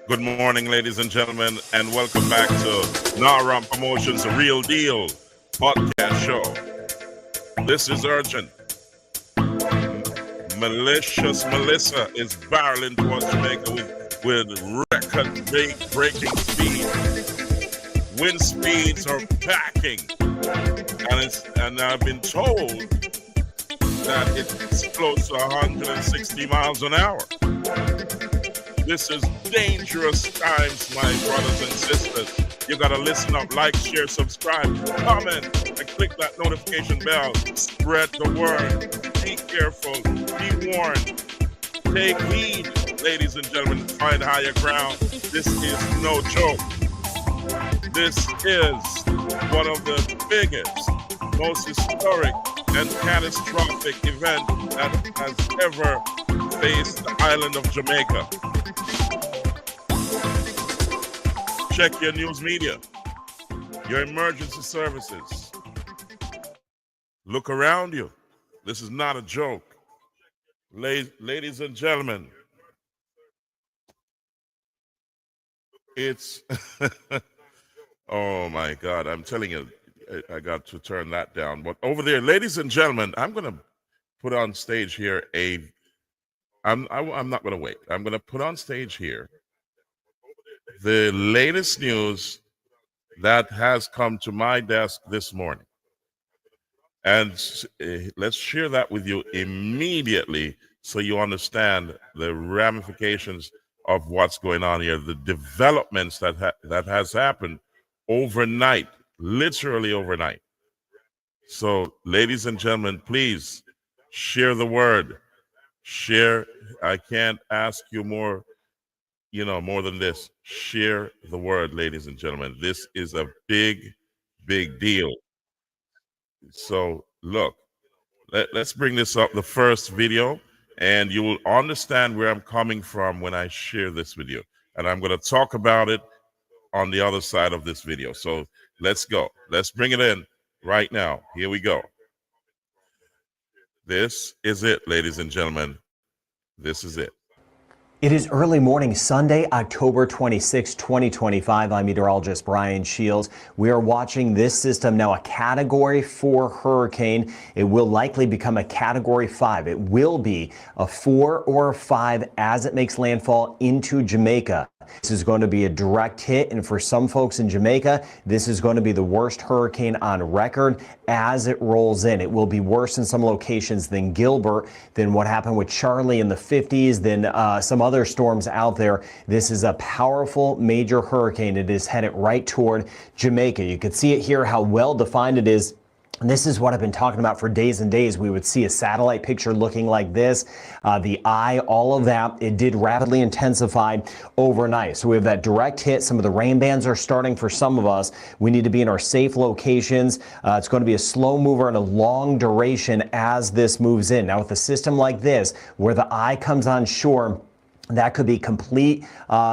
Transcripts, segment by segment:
Good morning, ladies and gentlemen, and welcome back to Naram Promotions Real Deal podcast show. This is urgent. Malicious Melissa is barreling towards Jamaica with record-breaking speed. Wind speeds are packing, and I've been told that it's close to 160 miles an hour. This is dangerous times, my brothers and sisters. You gotta listen up, like, share, subscribe, comment, and click that notification bell. Spread the word. Be careful. Be warned. Take heed, ladies and gentlemen. Find higher ground. This is no joke. This is one of the biggest, most historic, and catastrophic event that has ever faced the island of Jamaica. Check your news media, your emergency services. Look around you. This is not a joke. Ladies and gentlemen, it's, oh my God, I'm telling you, I got to turn that down. But over there, ladies and gentlemen, I'm going to put on stage here I'm not going to wait. I'm going to put on stage here the latest news that has come to my desk this morning. And let's share that with you immediately so you understand the ramifications of what's going on here, the developments that has happened overnight, literally overnight. So, ladies and gentlemen, please share the word. Share. I can't ask you more than this. Share the word, ladies and gentlemen. This is a big, big deal. So look, let's bring this up, the first video, and you will understand where I'm coming from when I share this with you. And I'm going to talk about it on the other side of this video. So let's go. Let's bring it in right now. Here we go. This is it, ladies and gentlemen. This is it. It is early morning Sunday, October 26, 2025. I'm meteorologist Brian Shields. We are watching this system now, a Category 4 hurricane. It will likely become a Category 5. It will be a 4 or a 5 as it makes landfall into Jamaica. This is going to be a direct hit, and for some folks in Jamaica, this is going to be the worst hurricane on record as it rolls in. It will be worse in some locations than Gilbert, than what happened with Charlie in the 50s, than some other storms out there. This is a powerful major hurricane. It is headed right toward Jamaica. You can see it here, how well defined it is. And this is what I've been talking about for days and days. We would see a satellite picture looking like this, the eye, all of that. It did rapidly intensify overnight. So we have that direct hit. Some of the rain bands are starting for some of us. We need to be in our safe locations. It's going to be a slow mover and a long duration as this moves in. Now with a system like this, where the eye comes on shore, that could be complete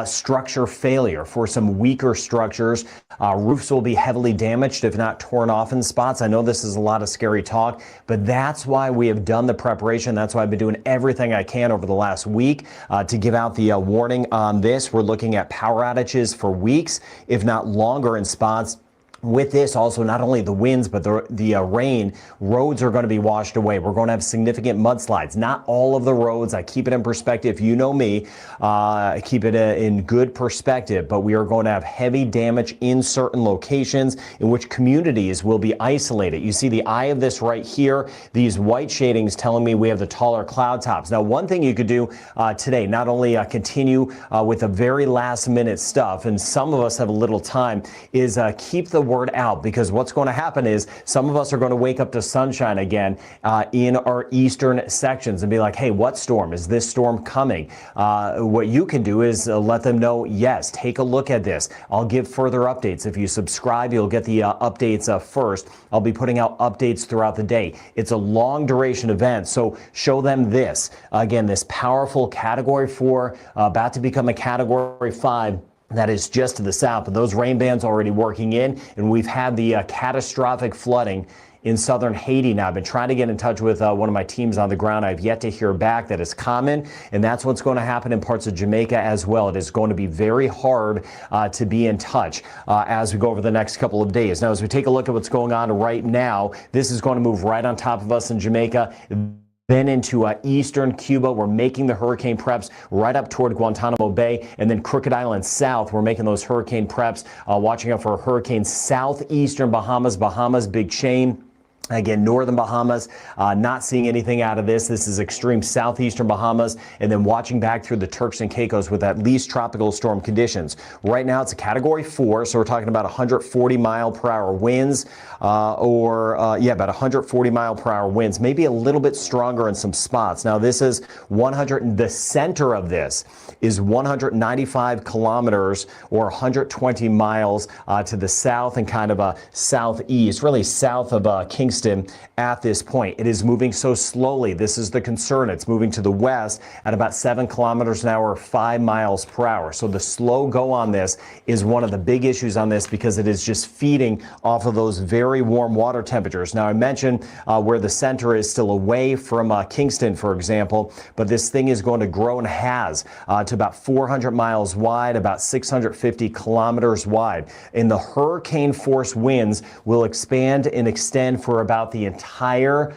structure failure for some weaker structures. Roofs will be heavily damaged, if not torn off in spots. I know this is a lot of scary talk, but that's why we have done the preparation. That's why I've been doing everything I can over the last week to give out the warning on this. We're looking at power outages for weeks, if not longer in spots. With this, also, not only the winds, but the rain, roads are going to be washed away. We're going to have significant mudslides. Not all of the roads. I keep it in perspective. You know me. I keep it in good perspective. But we are going to have heavy damage in certain locations in which communities will be isolated. You see the eye of this right here. These white shadings telling me we have the taller cloud tops. Now, one thing you could do today, not only continue with the very last minute stuff, and some of us have a little time, is keep the word out, because what's going to happen is some of us are going to wake up to sunshine again in our eastern sections and be like, hey, what storm? Is this storm coming? What you can do is let them know, yes, take a look at this. I'll give further updates. If you subscribe, you'll get the updates first. I'll be putting out updates throughout the day. It's a long duration event, so show them this. Again, this powerful Category 4, about to become a Category 5. That is just to the south, but those rain bands already working in, and we've had the catastrophic flooding in southern Haiti. Now, I've been trying to get in touch with one of my teams on the ground. I've yet to hear back. That is common, and that's what's going to happen in parts of Jamaica as well. It is going to be very hard to be in touch as we go over the next couple of days. Now, as we take a look at what's going on right now, this is going to move right on top of us in Jamaica. Then into eastern Cuba, we're making the hurricane preps right up toward Guantanamo Bay, and then Crooked Island south, we're making those hurricane preps, watching out for a hurricane southeastern Bahamas, big chain. Again, northern Bahamas, not seeing anything out of this. This is extreme southeastern Bahamas, and then watching back through the Turks and Caicos with at least tropical storm conditions. Right now, it's a Category 4, so we're talking about 140 mile per hour winds, about 140 mile per hour winds, maybe a little bit stronger in some spots. Now, this is 100, the center of this is 195 kilometers or 120 miles to the south and kind of southeast, really south of Kingston at this point. It is moving so slowly. This is the concern. It's moving to the west at about 7 kilometers an hour, 5 miles per hour. So the slow go on this is one of the big issues on this because it is just feeding off of those very warm water temperatures. Now, I mentioned where the center is still away from Kingston, for example, but this thing is going to grow and has to about 400 miles wide, about 650 kilometers wide. And the hurricane force winds will expand and extend for about the entire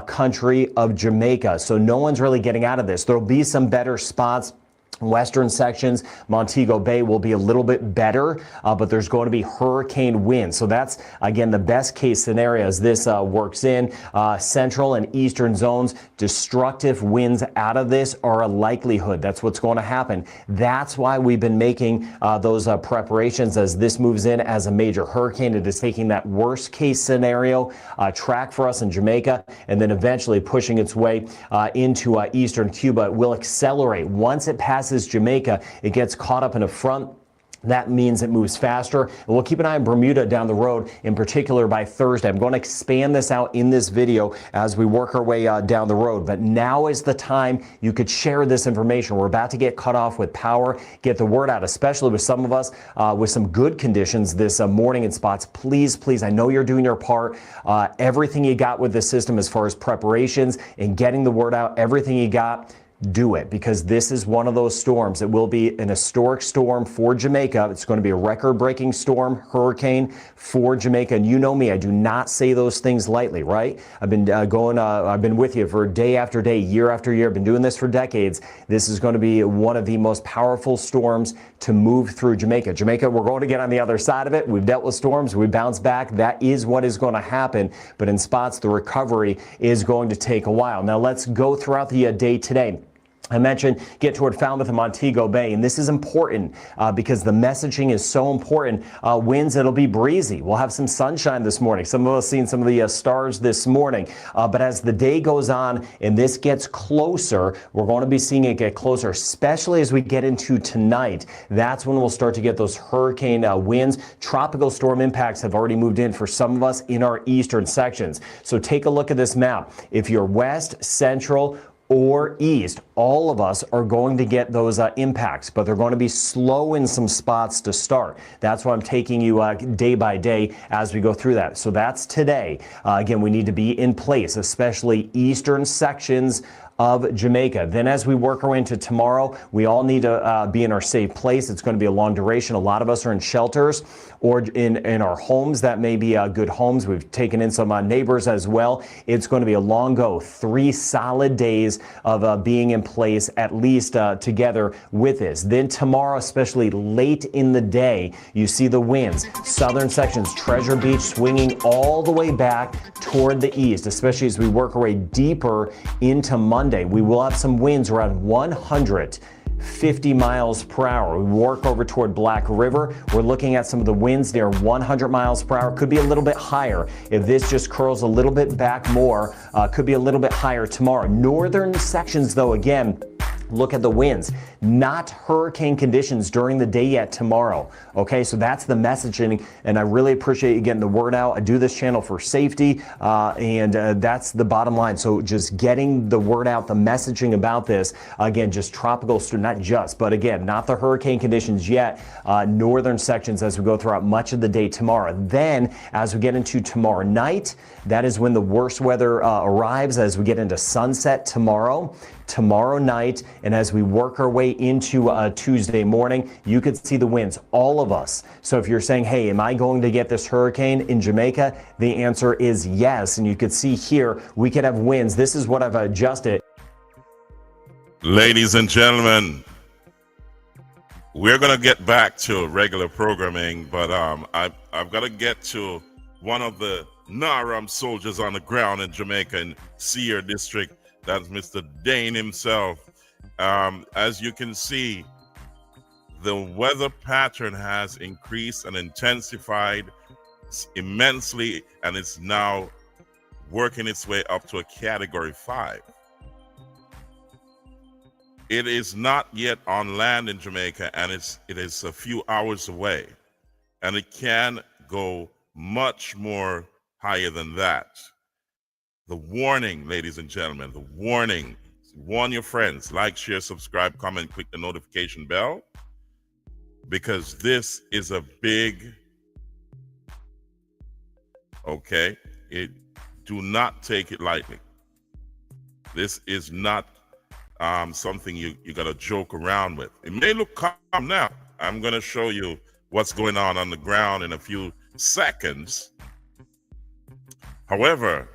country of Jamaica. So no one's really getting out of this. There'll be some better spots. Western sections, Montego Bay will be a little bit better, but there's going to be hurricane winds. So that's, again, the best case scenario as this works in. Central and eastern zones, destructive winds out of this are a likelihood. That's what's going to happen. That's why we've been making those preparations as this moves in as a major hurricane. It is taking that worst case scenario track for us in Jamaica and then eventually pushing its way into eastern Cuba. It will accelerate. Once it passes Jamaica, it gets caught up in a front. That means it moves faster. And we'll keep an eye on Bermuda down the road, in particular by Thursday. I'm going to expand this out in this video as we work our way down the road. But now is the time you could share this information. We're about to get cut off with power. Get the word out, especially with some of us with some good conditions this morning in spots. Please, please, I know you're doing your part. Everything you got with the system as far as preparations and getting the word out, everything you got, do it, because this is one of those storms. It will be an historic storm for Jamaica. It's going to be a record-breaking storm, hurricane for Jamaica. And you know me, I do not say those things lightly, right? I've been I've been with you for day after day, year after year. I've been doing this for decades. This is going to be one of the most powerful storms to move through Jamaica. Jamaica, we're going to get on the other side of it. We've dealt with storms. We bounce back. That is what is going to happen. But in spots, the recovery is going to take a while. Now, let's go throughout the day today. I mentioned get toward Falmouth and Montego Bay, and this is important because the messaging is so important. Winds, it'll be breezy. We'll have some sunshine this morning. Some of us seen some of the stars this morning. But as the day goes on and this gets closer, we're going to be seeing it get closer, especially as we get into tonight. That's when we'll start to get those hurricane winds. Tropical storm impacts have already moved in for some of us in our eastern sections. So take a look at this map. If you're west, central, or east, all of us are going to get those impacts, but they're going to be slow in some spots to start. That's why I'm taking you day by day as we go through that. So that's today. Again, we need to be in place, especially eastern sections of Jamaica. Then as we work our way into tomorrow, we all need to be in our safe place. It's going to be a long duration. A lot of us are in shelters or in our homes. That may be good homes. We've taken in some neighbors as well. It's going to be a long go. 3 solid days of being in place, at least together with this. Then tomorrow, especially late in the day, you see the winds. Southern sections, Treasure Beach swinging all the way back toward the east, especially as we work our way deeper into Monday. We will have some winds around 150 miles per hour. We work over toward Black River. We're looking at some of the winds near 100 miles per hour. Could be a little bit higher. If this just curls a little bit back more, could be a little bit higher tomorrow. Northern sections, though, again, Look at the winds, not hurricane conditions during the day yet tomorrow. Okay, so that's the messaging, and I really appreciate you getting the word out. I do this channel for safety, and that's the bottom line. So just getting the word out, the messaging about this, again, just tropical, not just, but again, not the hurricane conditions yet, northern sections as we go throughout much of the day tomorrow. Then, as we get into tomorrow night, that is when the worst weather arrives as we get into sunset tomorrow night, and as we work our way into Tuesday morning, you could see the winds, all of us. So if you're saying, hey, am I going to get this hurricane in Jamaica? The answer is yes. And you could see here, we could have winds. This is what I've adjusted. Ladies and gentlemen, we're going to get back to regular programming, but I've got to get to one of the NARAM soldiers on the ground in Jamaica in Seer District. That's Mr. Dane himself. As you can see, the weather pattern has increased and intensified immensely, and it's now working its way up to a Category 5. It is not yet on land in Jamaica, and it is a few hours away, and it can go much more higher than that. The warning, ladies and gentlemen, the warning. Warn your friends. Like, share, subscribe, comment, click the notification bell, because this is a big, okay? Do not take it lightly. This is not something you got to joke around with. It may look calm now. I'm going to show you what's going on the ground in a few seconds. However,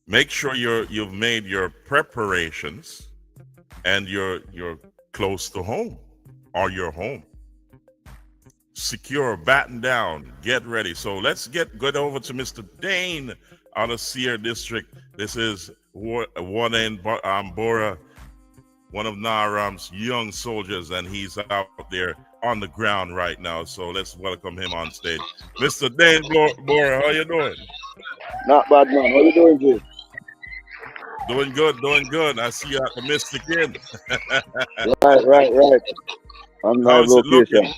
make sure you've made your preparations and you're close to home, or you're home. Secure, batten down, get ready. So let's get over to Mr. Dane out of Seer District. This is Warden Bora, one of NARAM's young soldiers, and he's out there on the ground right now. So let's welcome him on stage. Mr. Dane Bora, how you doing? Not bad, man. How you doing, Jay? Doing good, doing good. I see you at the Mystic Inn. Right. I'm How's live location.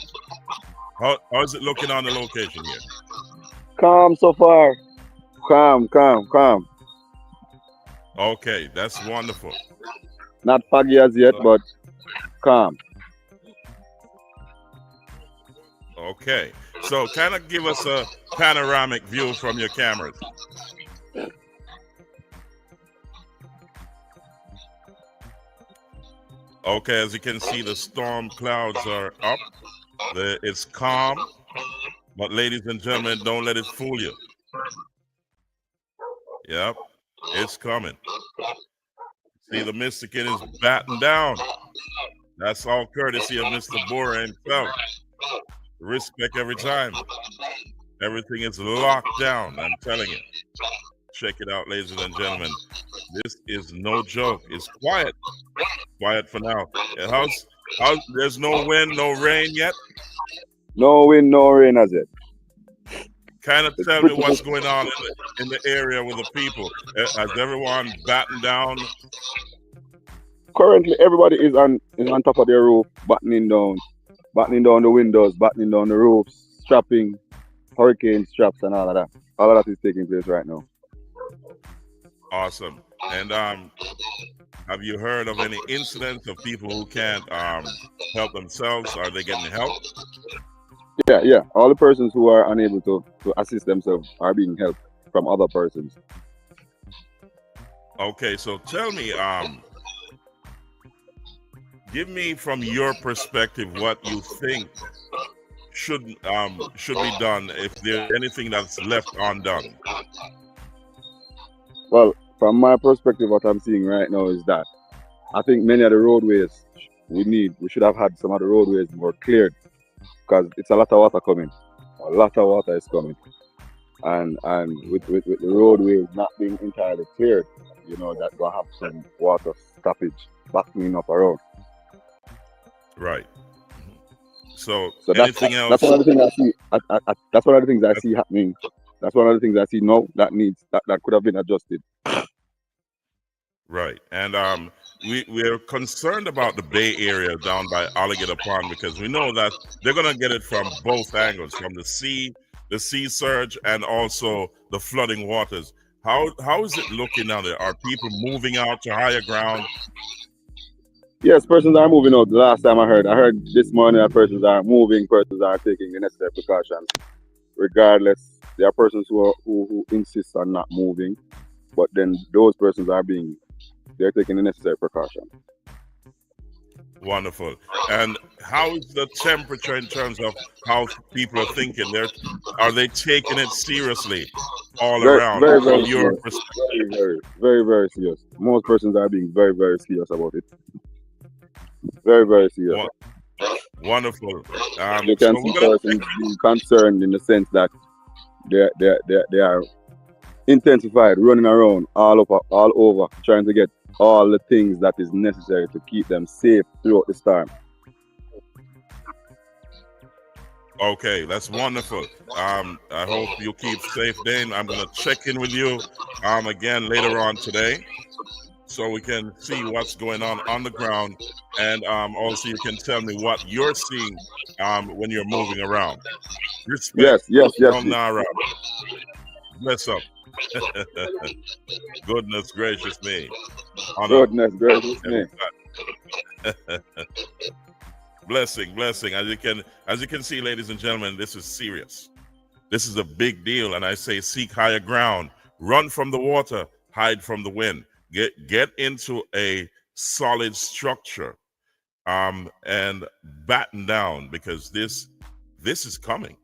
How's it looking on the location here? Calm so far. Calm. Okay, that's wonderful. Not foggy as yet, but calm. Okay, so kind of give us a panoramic view from your cameras. Okay, as you can see, the storm clouds are up. It's calm, but ladies and gentlemen, don't let it fool you. Yep, it's coming. See, the Mystic Inn is battened down. That's all courtesy of Mr. Bora himself. Respect every time. Everything is locked down, I'm telling you. Check it out, ladies and gentlemen. This is no joke. It's quiet. Quiet for now. How's there's no wind, no rain yet? No wind, no rain as yet. Kind of tell me what's going on in the area with the people. Has everyone battened down? Currently, everybody is on top of their roof, battening down the windows, battening down the roofs, strapping hurricane straps and all of that. All of that is taking place right now. Awesome. And have you heard of any incidents of people who can't help themselves? Are they getting help? Yeah. All the persons who are unable to assist themselves are being helped from other persons. Okay, so tell me, give me from your perspective what you think should be done, if there's anything that's left undone. Well, from my perspective, what I'm seeing right now is that I think many of the roadways we should have had some of the roadways more cleared, because it's a lot of water coming. A lot of water is coming, and with the roadways not being entirely cleared, that will have some water stoppage backing up around. Right. So anything else? That's one of the things I see. That's one of the things I see happening. That's one of the things I see now that could have been adjusted. Right. And we're concerned about the Bay Area down by Alligator Pond because we know that they're gonna get it from both angles, from the sea surge, and also the flooding waters. How is it looking down there? Are people moving out to higher ground? Yes, persons are moving out. The last time I heard this morning that persons are moving, persons are taking the necessary precautions. Regardless, there are persons who insist on not moving, but then those persons they're taking the necessary precaution. Wonderful. And how is the temperature in terms of how people are thinking? Are they taking it seriously all Very, around very, from very your serious. perspective? Very, very, very serious. Most persons are being very, very serious about it. Very, very serious. Wonderful. You So can we're see gonna persons being concerned in the sense that they are intensified, running around all over, trying to get all the things that is necessary to keep them safe throughout the storm. Okay, that's wonderful. I hope you keep safe, Dane. I'm gonna check in with you again later on today, so we can see what's going on the ground, and also you can tell me what you're seeing when you're moving around. Respect Yes. from Nara. Bless up. Goodness gracious me. Honor. Goodness gracious me. Blessing. As you can see, ladies and gentlemen, this is serious. This is a big deal, and I say seek higher ground, run from the water, hide from the wind, get into a solid structure, and batten down, because this is coming,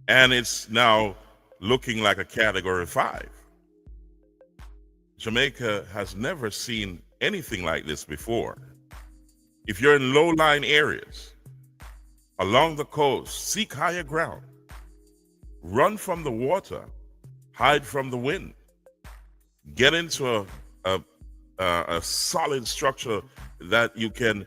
and it's now looking like a Category 5. Jamaica has never seen anything like this before. If you're in low-lying areas along the coast, seek higher ground. Run from the water, hide from the wind. Get into a solid structure that you can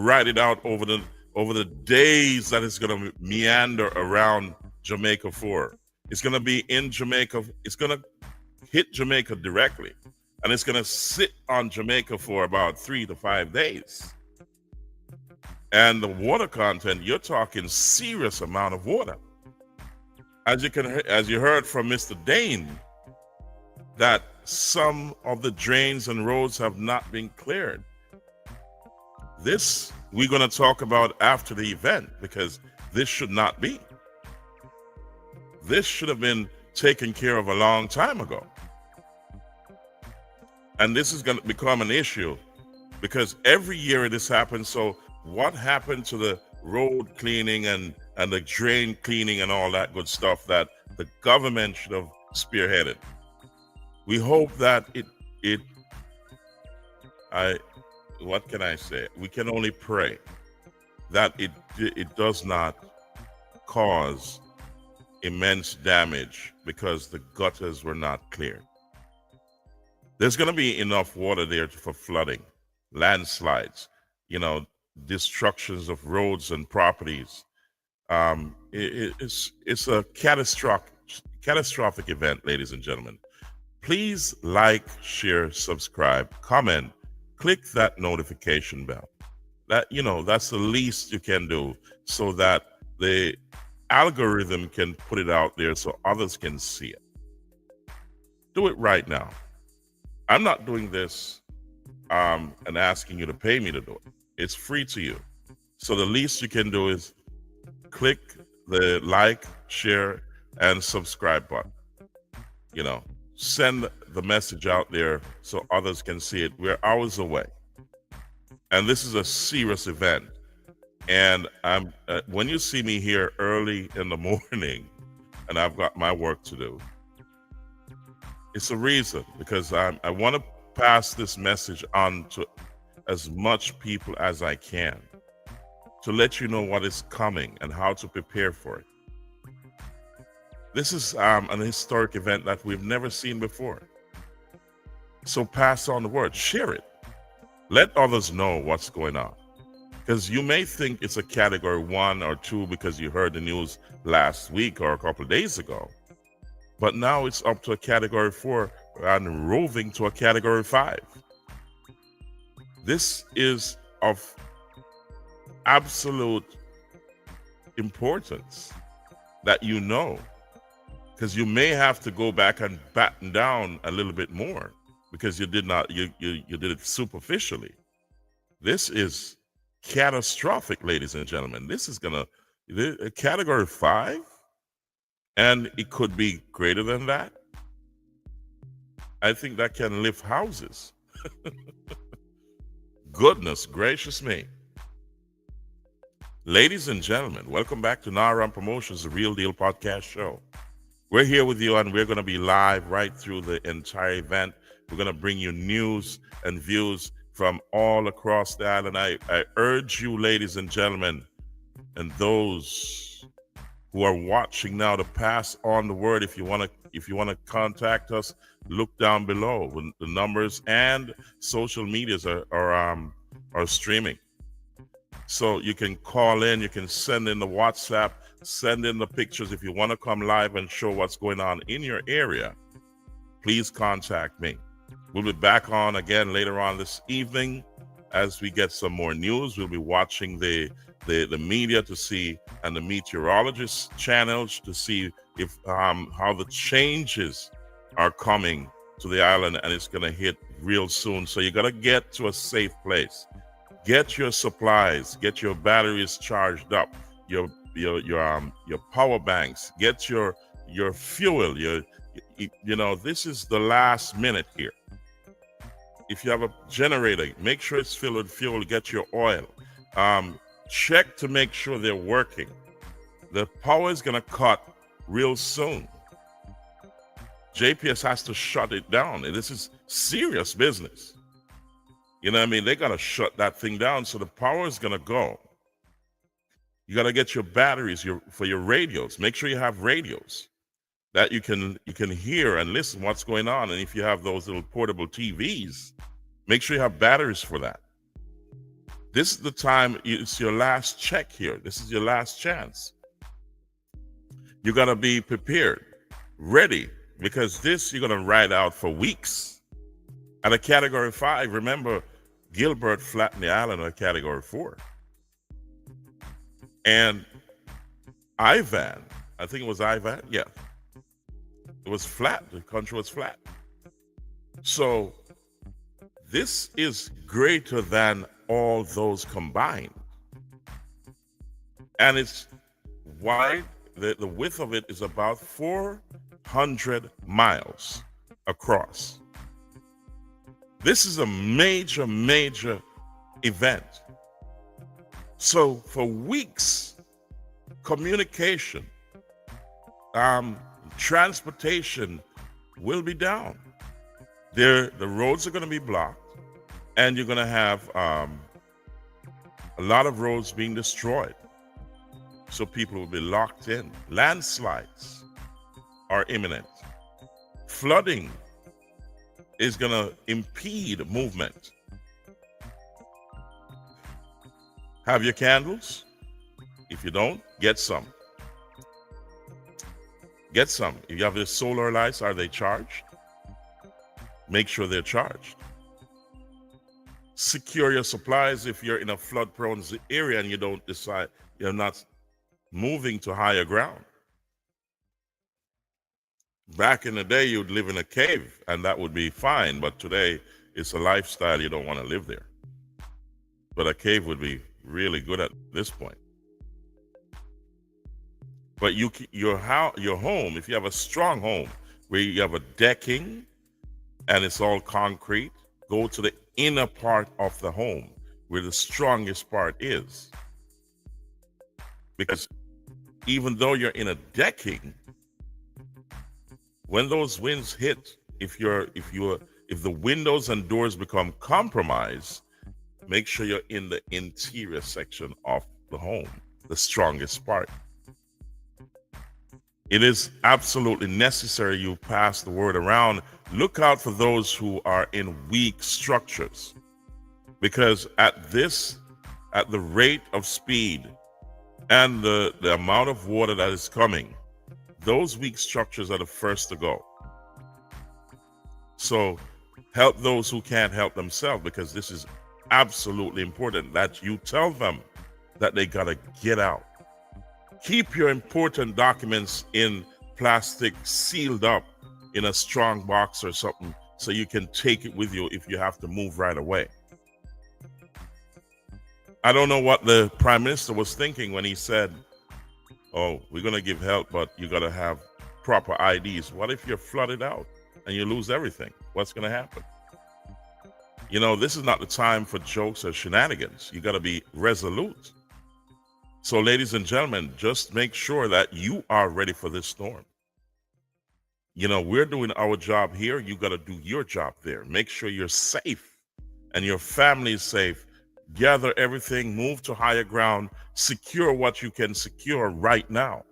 ride it out over the days that it's going to meander around Jamaica for. It's going to be in Jamaica. It's going to hit Jamaica directly, and it's going to sit on Jamaica for about 3 to 5 days. And the water content, you're talking serious amount of water. As you heard from Mr. Dane, that some of the drains and roads have not been cleared. This we're going to talk about after the event, because this should not be. This should have been taken care of a long time ago. And this is going to become an issue because every year this happens. So what happened to the road cleaning and the drain cleaning and all that good stuff that the government should have spearheaded? We hope that what can I say? We can only pray that it does not cause immense damage because the gutters were not cleared. There's going to be enough water there for flooding, landslides, destructions of roads and properties. It's a catastrophic event, ladies and gentlemen. Please like, share, subscribe, comment, click that notification bell. That's the least you can do so that the algorithm can put it out there so others can see it. Do it right now. I'm not doing this and asking you to pay me to do it. It's free to you. So the least you can do is click the like, share, and subscribe button. Send the message out there so others can see it. We're hours away. And this is a serious event. And when you see me here early in the morning and I've got my work to do, it's a reason, because I want to pass this message on to as much people as I can to let you know what is coming and how to prepare for it. This is an historic event that we've never seen before. So pass on the word, share it. Let others know what's going on. Because you may think it's a Category 1 or 2 because you heard the news last week or a couple of days ago. But now it's up to a Category 4 and roving to a category 5. This is of absolute importance that you know, because you may have to go back and batten down a little bit more because you did it superficially. This is catastrophic, ladies and gentlemen. This is a category 5, and it could be greater than that. I think that can lift houses. Goodness gracious me. Ladies and gentlemen, welcome back to Naram Promotions, the Real Deal Podcast Show. We're here with you, and we're going to be live right through the entire event. We're going to bring you news and views from all across the island. I urge you, ladies and gentlemen, and those who are watching now, to pass on the word. If you want to contact us, look down below. When the numbers and social medias are streaming. So you can call in, you can send in the WhatsApp, send in the pictures. If you want to come live and show what's going on in your area, please contact me. We'll be back on again later on this evening as we get some more news. We'll be watching the media to see, and the meteorologist channels to see if how the changes are coming to the island, and it's going to hit real soon. So you got to get to a safe place. Get your supplies, get your batteries charged up, your power banks, get your fuel. This is the last minute here. If you have a generator, make sure it's filled with fuel. Get your oil. Check to make sure they're working. The power is going to cut real soon. JPS has to shut it down. And this is serious business. You know what I mean? They got to shut that thing down, so the power is going to go. You got to get your batteries for your radios. Make sure you have radios that you can hear and listen what's going on. And if you have those little portable TVs, make sure you have batteries for that. This is the time. It's your last check here. This is your last chance. You got to be prepared, ready, because you're going to ride out for weeks. At a category 5, remember, Gilbert flattened the island at a category 4. And Ivan, I think it was Ivan, yeah. It was flat. The country was flat. So this is greater than all those combined. And it's wide. The width of it is about 400 miles across. This is a major, major event. So for weeks, communication, transportation will be down. The roads are going to be blocked, and you're going to have a lot of roads being destroyed. So people will be locked in. Landslides are imminent. Flooding is going to impede movement. Have your candles? If you don't, get some. Get some. If you have the solar lights, are they charged? Make sure they're charged. Secure your supplies if you're in a flood-prone area and you don't decide, you're not moving to higher ground. Back in the day, you'd live in a cave, and that would be fine. But today, it's a lifestyle. You don't want to live there. But a cave would be really good at this point. But your home, if you have a strong home where you have a decking and it's all concrete, go to the inner part of the home where the strongest part is. Because even though you're in a decking, when those winds hit, if the windows and doors become compromised, make sure you're in the interior section of the home, the strongest part. It is absolutely necessary you pass the word around. Look out for those who are in weak structures, because at the rate of speed and the amount of water that is coming, those weak structures are the first to go. So help those who can't help themselves, because this is absolutely important that you tell them that they got to get out. Keep your important documents in plastic, sealed up in a strong box or something, so you can take it with you if you have to move right away. I don't know what the Prime Minister was thinking when he said, oh, we're going to give help, but you got to have proper IDs. What if you're flooded out and you lose everything? What's going to happen? You know, this is not the time for jokes or shenanigans. You got to be resolute. So, ladies and gentlemen, just make sure that you are ready for this storm. You know, we're doing our job here. You got to do your job there. Make sure you're safe and your family is safe. Gather everything, move to higher ground, secure what you can secure right now.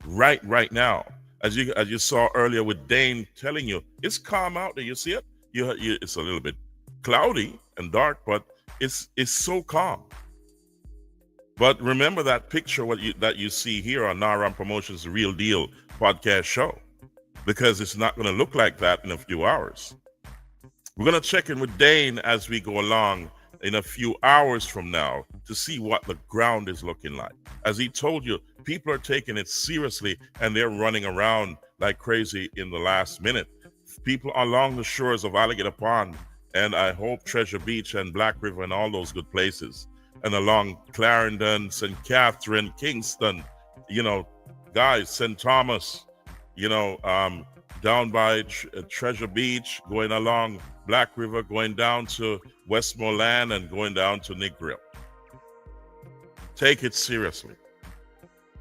Right now. As you saw earlier with Dane telling you, it's calm out there. You see it? It's a little bit cloudy and dark, but it's so calm. But remember that picture that you see here on Naram Promotions Real Deal podcast show, because it's not going to look like that in a few hours. We're going to check in with Dane as we go along in a few hours from now to see what the ground is looking like. As he told you, people are taking it seriously and they're running around like crazy in the last minute. People along the shores of Alligator Pond and I hope Treasure Beach and Black River and all those good places, and along Clarendon, St. Catherine, Kingston, you know, guys, St. Thomas, you know, down by Treasure Beach, going along Black River, going down to Westmoreland and going down to Negril. Take it seriously.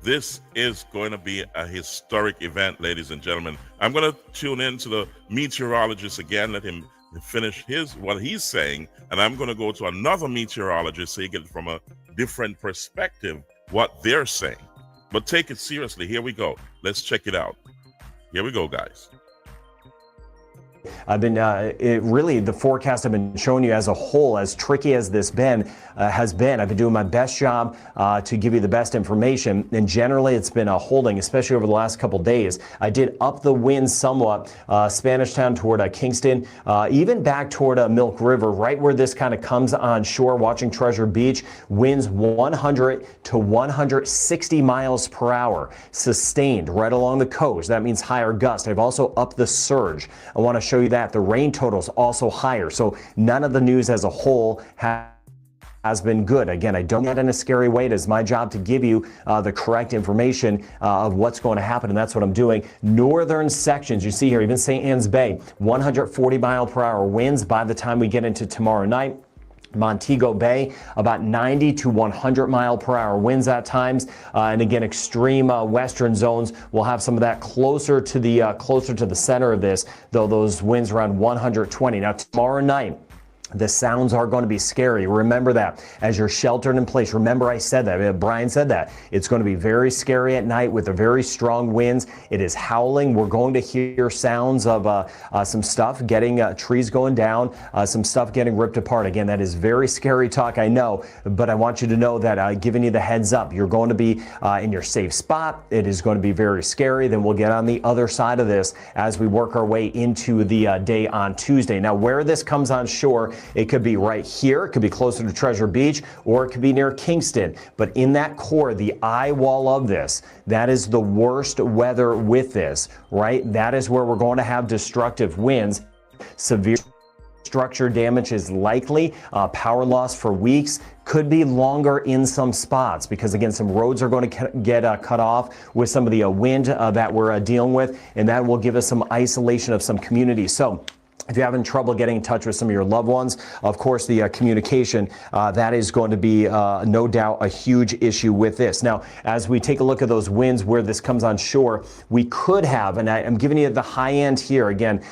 This is going to be a historic event, ladies and gentlemen. I'm going to tune in to the meteorologist again, let him finish what he's saying, and I'm going to go to another meteorologist so you get it from a different perspective what they're saying. But take it seriously. Here we go. Let's check it out. Here we go, guys. I've been really the forecast I've been showing you as a whole, as tricky as this has been. I've been doing my best job to give you the best information, and generally it's been holding, especially over the last couple days. I did up the wind somewhat, Spanish Town toward Kingston, even back toward Milk River, right where this kind of comes on shore. Watching Treasure Beach, winds 100 to 160 miles per hour, sustained right along the coast. That means higher gusts. I've also upped the surge. I want to show you that the rain totals also higher. So none of the news as a whole has been good. Again, I don't get in a scary way. It is my job to give you the correct information of what's going to happen, and that's what I'm doing. Northern sections, you see here, even St. Anne's Bay, 140 mile per hour winds by the time we get into tomorrow night. Montego Bay, about 90 to 100 mile per hour winds at times, and again, extreme western zones will have some of that closer to the center of this, though those winds around 120. Now tomorrow night, the sounds are going to be scary. Remember that as you're sheltered in place. Remember I said that. Brian said that. It's going to be very scary at night with the very strong winds. It is howling. We're going to hear sounds of some stuff getting, trees going down, some stuff getting ripped apart. Again, that is very scary talk, I know, but I want you to know that giving you the heads up. You're going to be in your safe spot. It is going to be very scary. Then we'll get on the other side of this as we work our way into the day on Tuesday. Now, where this comes on shore, it could be right here, it could be closer to Treasure Beach, or it could be near Kingston. But in that core, the eye wall of this, that is the worst weather with this, right? That is where we're going to have destructive winds. Severe structure damage is likely. Power loss for weeks. Could be longer in some spots because, again, some roads are going to get cut off with some of the wind that we're dealing with, and that will give us some isolation of some communities. So if you're having trouble getting in touch with some of your loved ones, of course, the communication, that is going to be no doubt a huge issue with this. Now, as we take a look at those winds where this comes on shore, we could have, and I'm giving you the high end here, again,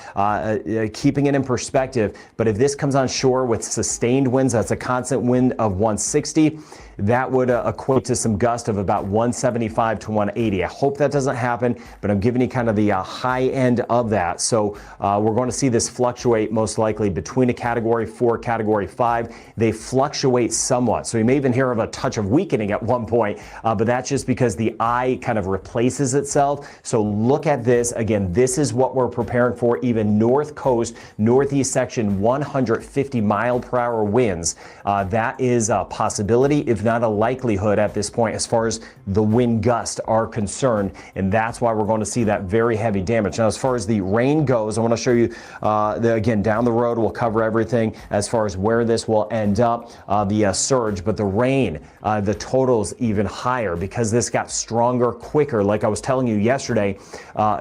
keeping it in perspective, but if this comes on shore with sustained winds, that's a constant wind of 160, that would equate to some gust of about 175 to 180. I hope that doesn't happen, but I'm giving you kind of the high end of that. So we're going to see this flow fluctuate most likely between a category 4, category 5. They fluctuate somewhat. So you may even hear of a touch of weakening at one point, but that's just because the eye kind of replaces itself. So look at this. Again, this is what we're preparing for. Even north coast, northeast section, 150 mile per hour winds. That is a possibility, if not a likelihood at this point, as far as the wind gusts are concerned. And that's why we're going to see that very heavy damage. Now, as far as the rain goes, I want to show you, again, down the road, we'll cover everything as far as where this will end up, the surge. But the rain, the total's even higher because this got stronger quicker. Like I was telling you yesterday,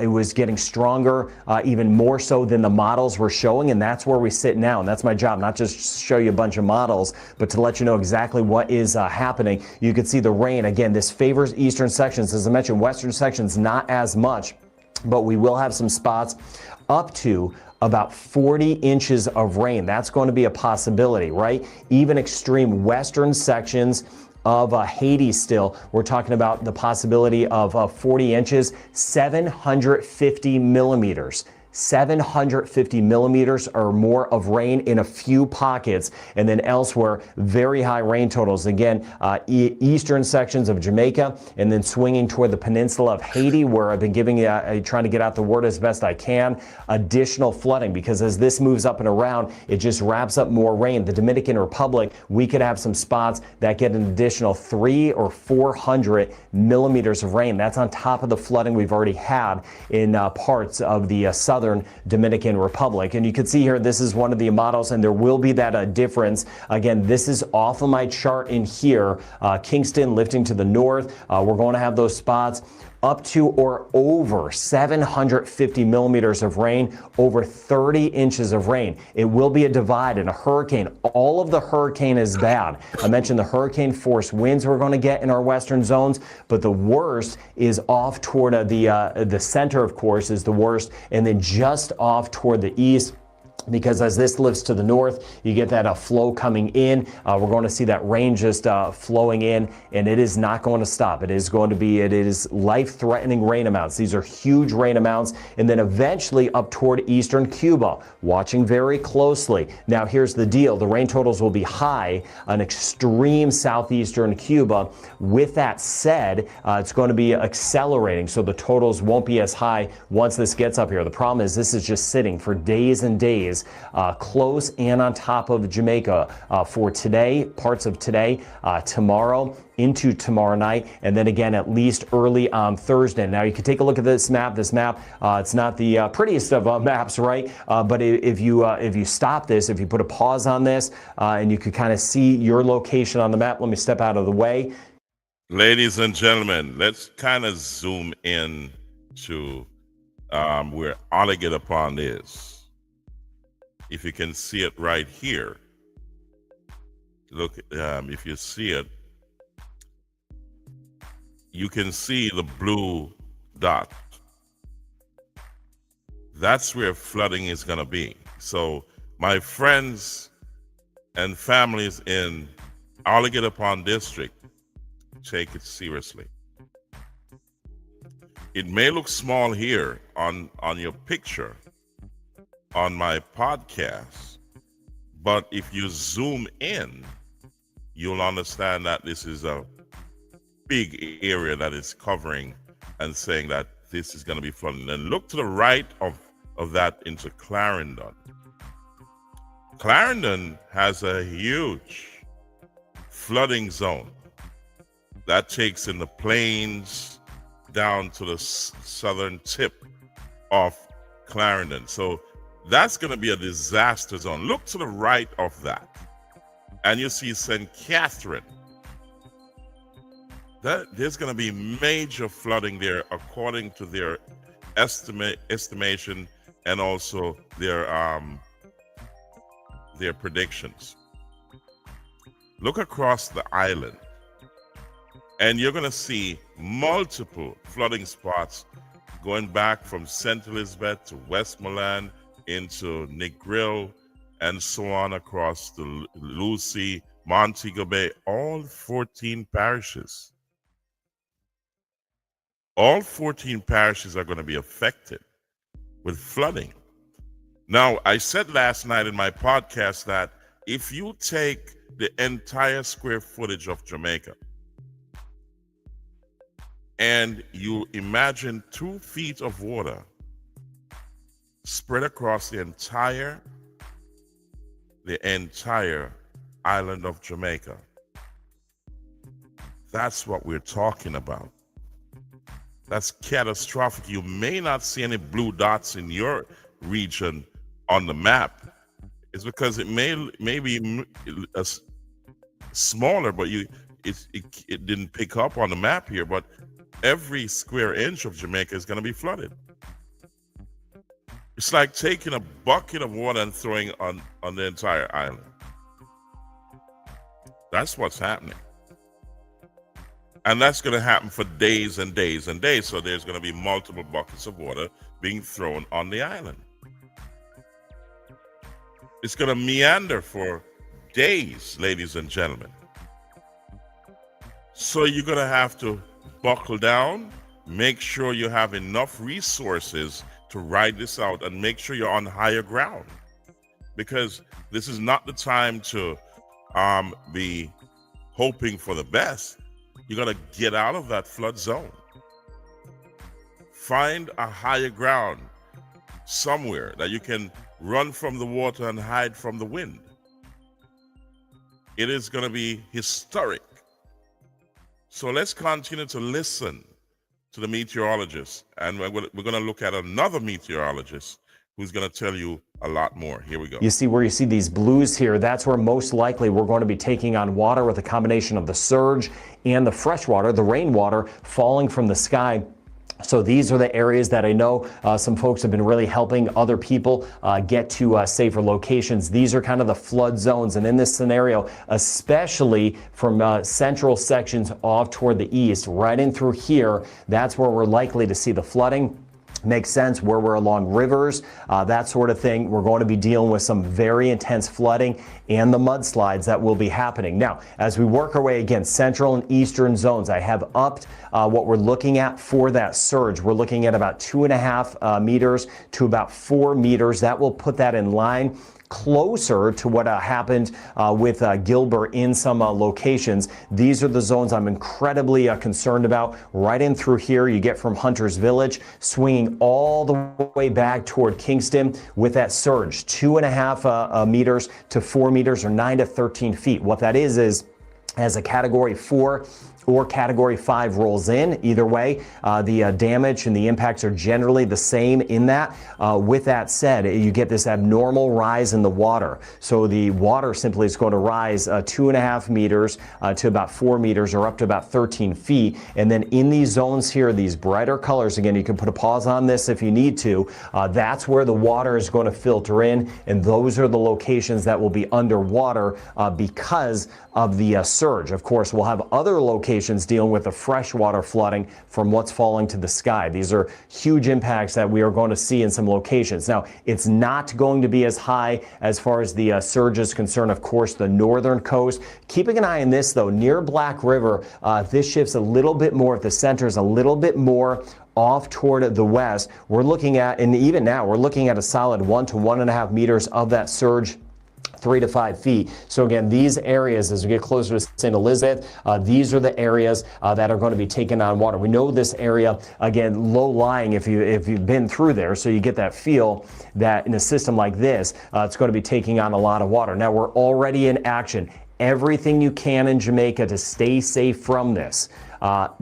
it was getting stronger, even more so than the models were showing. And that's where we sit now. And that's my job, not just show you a bunch of models, but to let you know exactly what is happening. You can see the rain. Again, this favors eastern sections. As I mentioned, western sections, not as much, but we will have some spots up to about 40 inches of rain. That's going to be a possibility, right? Even extreme western sections of Haiti still, we're talking about the possibility of 40 inches, 750 millimeters. 750 millimeters or more of rain in a few pockets, and then elsewhere, very high rain totals. Again, eastern sections of Jamaica, and then swinging toward the peninsula of Haiti, where I've been giving, trying to get out the word as best I can. Additional flooding, because as this moves up and around, it just wraps up more rain. The Dominican Republic, we could have some spots that get an additional 300 or 400 millimeters of rain. That's on top of the flooding we've already had in parts of the southern Dominican Republic. And you can see here, this is one of the models, and there will be that difference. Again, this is off of my chart in here. Kingston lifting to the north. We're going to have those spots up to or over 750 millimeters of rain, over 30 inches of rain. It will be a divide and a hurricane. All of the hurricane is bad. I mentioned the hurricane force winds we're going to get in our western zones, but the worst is off toward the center, of course, is the worst, and then just off toward the east. Because as this lifts to the north, you get that flow coming in. We're going to see that rain just flowing in, and it is not going to stop. It is life-threatening rain amounts. These are huge rain amounts, and then eventually up toward eastern Cuba, watching very closely. Now, here's the deal. The rain totals will be high on extreme southeastern Cuba. With that said, it's going to be accelerating, so the totals won't be as high once this gets up here. The problem is this is just sitting for days and days, close and on top of Jamaica for today, parts of today, tomorrow, into tomorrow night, and then again at least early on Thursday. Now you can take a look at this map. This map, it's not the prettiest of maps, right? But if you stop this, if you put a pause on this, and you could kind of see your location on the map. Let me step out of the way. Ladies and gentlemen, let's kind of zoom in to where Alligator Pond is. If you can see it right here, look, if you see it, you can see the blue dot. That's where flooding is going to be. So my friends and families in Alligator Pond District, take it seriously. It may look small here on your picture, on my podcast, but if you zoom in, you'll understand that this is a big area that is covering and saying that this is going to be flooding. And look to the right of that into Clarendon. Clarendon has a huge flooding zone that takes in the plains down to the southern tip of Clarendon. So that's going to be a disaster zone. Look to the right of that, and you see St. Catherine. There's going to be major flooding there, according to their estimation and also their predictions. Look across the island, and you're going to see multiple flooding spots going back from St. Elizabeth to Westmoreland into Negril, and so on across the Lucy, Montego Bay, all 14 parishes. All 14 parishes are going to be affected with flooding. Now, I said last night in my podcast that if you take the entire square footage of Jamaica and you imagine 2 feet of water spread across the entire island of Jamaica, that's what we're talking about. That's catastrophic. You may not see any blue dots in your region on the map. It's because it may be smaller, but it didn't pick up on the map here. But every square inch of Jamaica is going to be flooded. It's like taking a bucket of water and throwing on the entire island. That's what's happening. And that's going to happen for days and days and days. So there's going to be multiple buckets of water being thrown on the island. It's going to meander for days, ladies and gentlemen. So you're going to have to buckle down, make sure you have enough resources to ride this out, and make sure you're on higher ground. Because this is not the time to be hoping for the best. You got to get out of that flood zone. Find a higher ground somewhere that you can run from the water and hide from the wind. It is going to be historic. So let's continue to listen to the meteorologist. And we're going to look at another meteorologist who's going to tell you a lot more. Here we go. You see where you see these blues here, that's where most likely we're going to be taking on water with a combination of the surge and the fresh water, the rainwater falling from the sky. So these are the areas that I know some folks have been really helping other people get to safer locations. These are kind of the flood zones. And in this scenario, especially from central sections off toward the east, right in through here, that's where we're likely to see the flooding. Makes sense where we're along rivers, that sort of thing. We're going to be dealing with some very intense flooding and the mudslides that will be happening. Now, as we work our way against central and eastern zones, I have upped what we're looking at for that surge. We're looking at about 2.5 meters to about 4 meters. That will put that in line closer to what happened with Gilbert in some locations. These are the zones I'm incredibly concerned about. Right in through here, you get from Hunter's Village, swinging all the way back toward Kingston with that surge, 2.5 meters to 4 meters or 9 to 13 feet. What that is as a Category 4 or Category 5 rolls in. Either way, the damage and the impacts are generally the same in that. With that said, you get this abnormal rise in the water. So the water simply is going to rise 2.5 meters to about 4 meters or up to about 13 feet. And then in these zones here, these brighter colors, again, you can put a pause on this if you need to. That's where the water is going to filter in. And those are the locations that will be underwater because of the surge. Of course, we'll have other locations dealing with the freshwater flooding from what's falling to the sky. These are huge impacts that we are going to see in some locations. Now, it's not going to be as high as far as the surge is concerned. Of course, the northern coast. Keeping an eye on this, though, near Black River, this shifts a little bit more. The center is a little bit more off toward the west. We're looking at, and even now, we're looking at a solid 1 to 1.5 meters of that surge, 3 to 5 feet. So again, these areas, as we get closer to St. Elizabeth, these are the areas that are going to be taking on water. We know this area, again, low-lying if you've been through there, so you get that feel that in a system like this, it's going to be taking on a lot of water. Now, we're already in action. Everything you can in Jamaica to stay safe from this.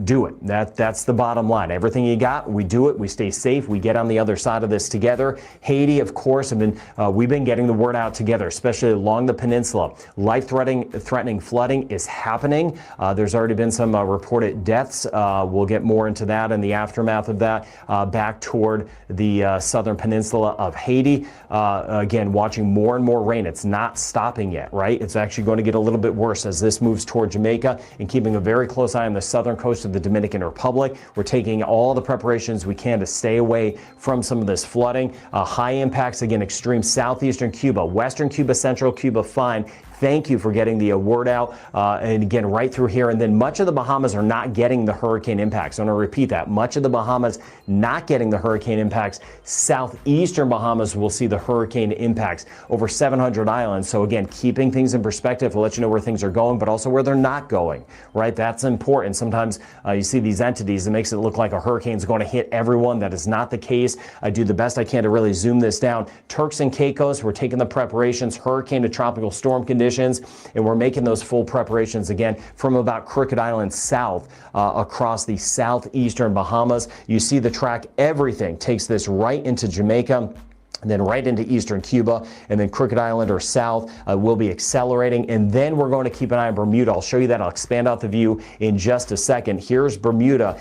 Do it. That's the bottom line. Everything you got, we do it. We stay safe. We get on the other side of this together. Haiti, of course, we've been getting the word out together, especially along the peninsula. Life-threatening flooding is happening. There's already been some reported deaths. We'll get more into that in the aftermath of that. Back toward the southern peninsula of Haiti. Again, watching more and more rain. It's not stopping yet, right? It's actually going to get a little bit worse as this moves toward Jamaica, and keeping a very close eye on the southern coast of the Dominican Republic. We're taking all the preparations we can to stay away from some of this flooding. High impacts, again, extreme southeastern Cuba, western Cuba, central Cuba, fine. thank you for getting the word out. And again, right through here. And then much of the Bahamas are not getting the hurricane impacts. I'm going to repeat that. Much of the Bahamas not getting the hurricane impacts. Southeastern Bahamas will see the hurricane impacts. Over 700 islands. So again, keeping things in perspective, we'll let you know where things are going, but also where they're not going, right? That's important. Sometimes you see these entities, it makes it look like a hurricane's going to hit everyone. That is not the case. I do the best I can to really zoom this down. Turks and Caicos, we're taking the preparations, hurricane to tropical storm conditions, and we're making those full preparations again from about Crooked Island south across the southeastern Bahamas. You see the track, everything takes this right into Jamaica, and then right into eastern Cuba, and then Crooked Island or south will be accelerating. And then we're going to keep an eye on Bermuda. I'll show you that. I'll expand out the view in just a second. Here's Bermuda.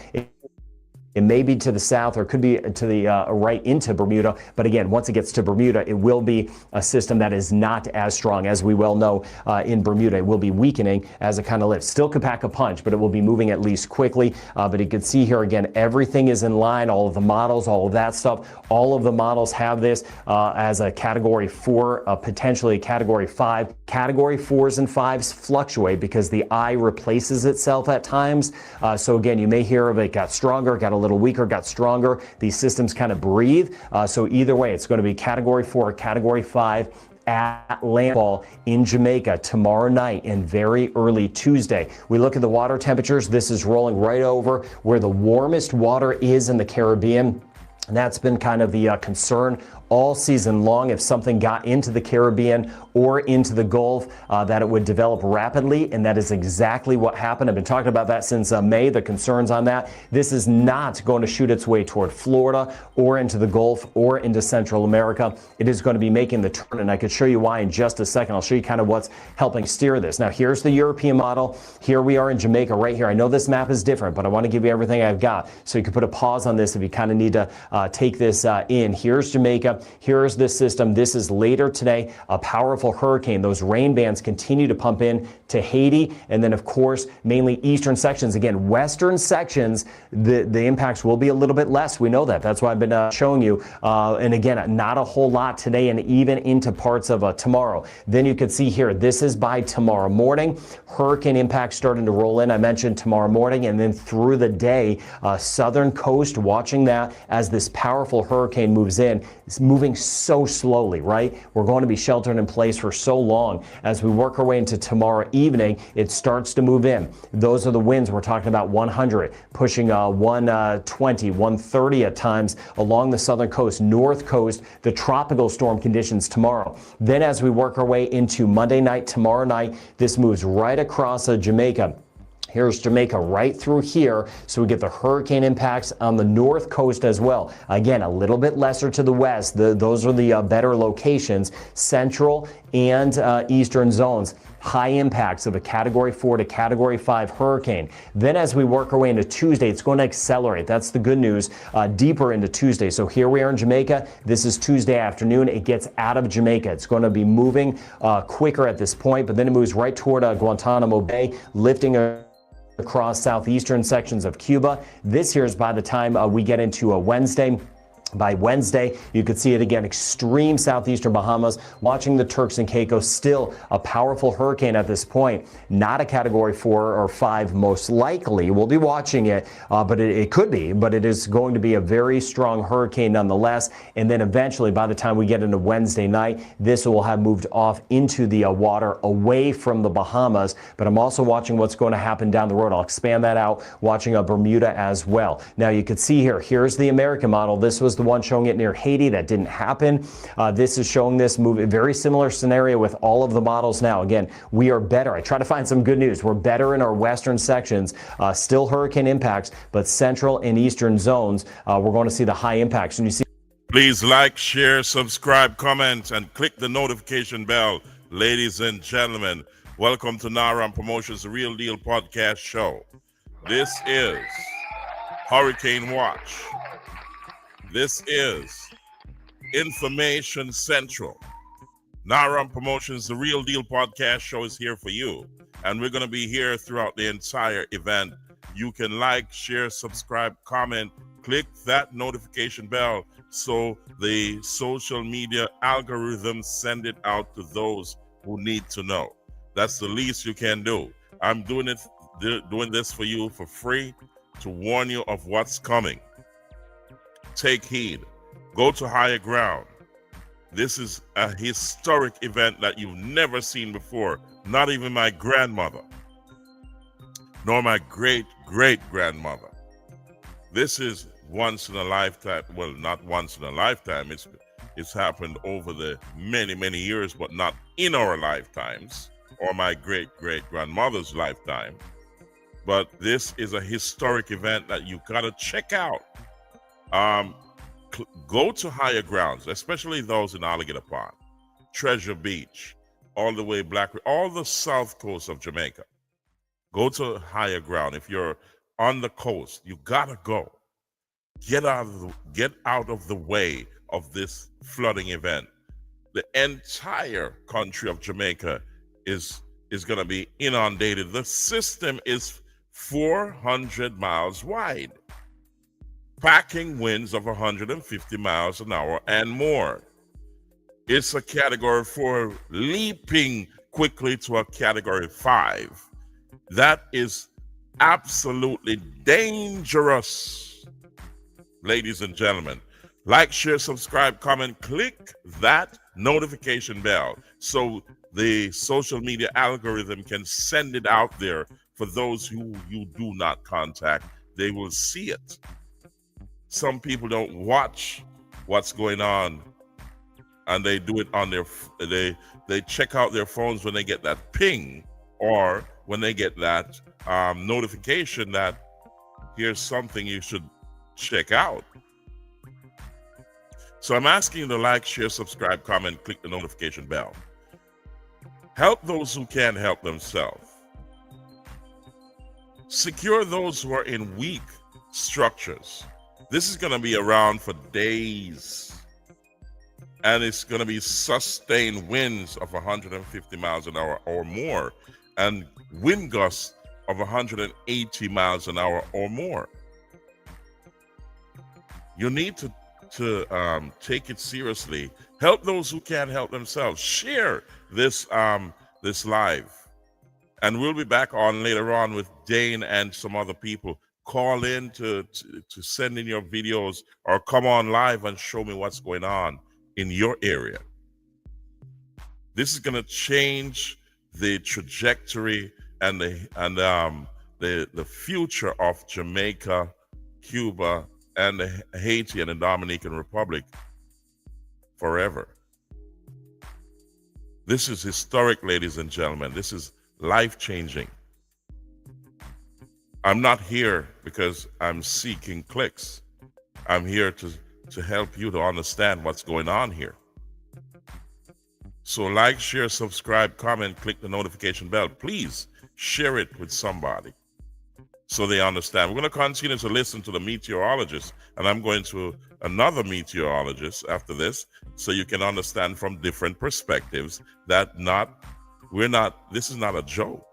It may be to the south or could be to the right into Bermuda. But again, once it gets to Bermuda, it will be a system that is not as strong. As we well know, in Bermuda, it will be weakening as it kind of lifts. Still could pack a punch, but it will be moving at least quickly. But you can see here again, everything is in line. All of the models, all of that stuff, all of the models have this as a category 4, potentially a category 5. Category 4s and 5s fluctuate because the eye replaces itself at times. So again, you may hear of it got stronger, got a little weaker, got stronger. These systems kind of breathe. So either way, it's going to be category 4 or category 5 at landfall in Jamaica tomorrow night and very early Tuesday. We look at the water temperatures. This is rolling right over where the warmest water is in the Caribbean. And that's been kind of the concern all season long. If something got into the Caribbean or into the Gulf, that it would develop rapidly, and that is exactly what happened. I've been talking about that since May, the concerns on that. This is not going to shoot its way toward Florida or into the Gulf or into Central America. It is going to be making the turn, and I could show you why in just a second. I'll show you kind of what's helping steer this. Now, here's the European model. Here we are in Jamaica right here. I know this map is different, but I want to give you everything I've got. So you can put a pause on this if you kind of need to take this in. Here's Jamaica. Here's this system. This is later today, a powerful hurricane. Those rain bands continue to pump in to Haiti. And then, of course, mainly eastern sections. Again, western sections, the impacts will be a little bit less. We know that. That's why I've been showing you. And again, not a whole lot today and even into parts of tomorrow. Then you can see here, this is by tomorrow morning. Hurricane impacts starting to roll in. I mentioned tomorrow morning, and then through the day, southern coast, watching that as this powerful hurricane moves in. It's moving so slowly, right? We're going to be sheltered in place for so long. As we work our way into tomorrow evening, it starts to move in. Those are the winds we're talking about, 100, pushing 120, 130 at times along the southern coast, north coast, the tropical storm conditions tomorrow. Then as we work our way into Monday night, tomorrow night, this moves right across Jamaica. Here's Jamaica right through here, so we get the hurricane impacts on the north coast as well. Again, a little bit lesser to the west. Those are the better locations, central and eastern zones. High impacts of a category 4 to category 5 hurricane. Then as we work our way into Tuesday, it's going to accelerate. That's the good news, deeper into Tuesday. So here we are in Jamaica. This is Tuesday afternoon. It gets out of Jamaica. It's going to be moving quicker at this point, but then it moves right toward Guantanamo Bay, lifting across southeastern sections of Cuba. This here is by the time we get into Wednesday. By Wednesday, you could see it again, extreme southeastern Bahamas, watching the Turks and Caicos, still a powerful hurricane at this point, not a category 4 or 5 most likely. We'll be watching it, but it could be, but it is going to be a very strong hurricane nonetheless. And then eventually, by the time we get into Wednesday night, this will have moved off into the water away from the Bahamas. But I'm also watching what's going to happen down the road. I'll expand that out, watching Bermuda as well. Now you can see here, here's the American model. This was the one showing it near Haiti. That didn't happen. This is showing this move, a very similar scenario with all of the models now. Again, we are better. I try to find some good news. We're better in our western sections, still hurricane impacts, but central and eastern zones, we're going to see the high impacts. And you see. Please like, share, subscribe, comment, and click the notification bell. Ladies and gentlemen, welcome to Naram Promotions, the Real Deal podcast show. This is Hurricane Watch. This is Information Central. Naram Promotions, the Real Deal podcast show is here for you. And we're going to be here throughout the entire event. You can like, share, subscribe, comment, click that notification bell so the social media algorithms send it out to those who need to know. That's the least you can do. I'm doing this for you for free to warn you of what's coming. Take heed. Go to higher ground. This is a historic event that you've never seen before. Not even my grandmother, nor my great-great-grandmother. This is once in a lifetime. Well, not once in a lifetime. It's happened over the many years, but not in our lifetimes or my great-great-grandmother's lifetime. But this is a historic event that you gotta check out. Go to higher grounds, especially those in Alligator Pond, Treasure Beach, all the way all the south coast of Jamaica. Go to higher ground. If you're on the coast, you gotta go. Get out of the way of this flooding event. The entire country of Jamaica is gonna be inundated. The system is 400 miles wide, packing winds of 150 miles an hour and more. It's a category 4 leaping quickly to a category 5. That is absolutely dangerous. Ladies and gentlemen, like, share, subscribe, comment, click that notification bell so the social media algorithm can send it out there for those who you do not contact. They will see it. Some people don't watch what's going on, and they do it on their they check out their phones when they get that ping or when they get that notification that here's something you should check out. So I'm asking you to like, share, subscribe, comment, click the notification bell. Help those who can't help themselves. Secure those who are in weak structures. This is going to be around for days, and it's going to be sustained winds of 150 miles an hour or more, and wind gusts of 180 miles an hour or more. You need to take it seriously. Help those who can't help themselves. Share this live, and we'll be back on later on with Dane and some other people. Call in to send in your videos, or come on live and show me what's going on in your area. This is going to change the trajectory and the future of Jamaica, Cuba, and Haiti and the Dominican Republic forever. This is historic, ladies and gentlemen. This is life-changing. I'm not here because I'm seeking clicks. I'm here to help you to understand what's going on here. So like, share, subscribe, comment, click the notification bell. Please share it with somebody so they understand. We're going to continue to listen to the meteorologist, and I'm going to another meteorologist after this, so you can understand from different perspectives that this is not a joke.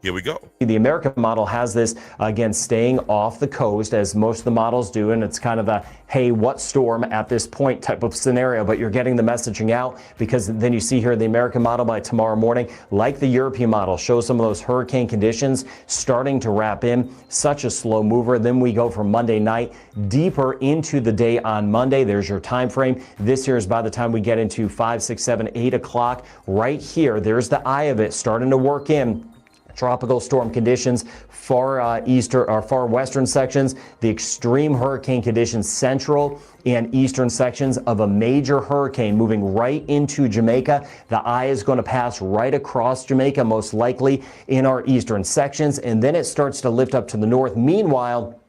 Here we go. The American model has this, again, staying off the coast, as most of the models do, and it's kind of a, hey, what storm at this point type of scenario, but you're getting the messaging out, because then you see here the American model by tomorrow morning, like the European model, shows some of those hurricane conditions starting to wrap in. Such a slow mover. Then we go from Monday night deeper into the day on Monday. There's your time frame. This here is by the time we get into 5, 6, 7, 8 o'clock. Right here, there's the eye of it starting to work in. Tropical storm conditions, far eastern or far western sections, the extreme hurricane conditions, central and eastern sections of a major hurricane moving right into Jamaica. The eye is going to pass right across Jamaica, most likely in our eastern sections, and then it starts to lift up to the north. Meanwhile,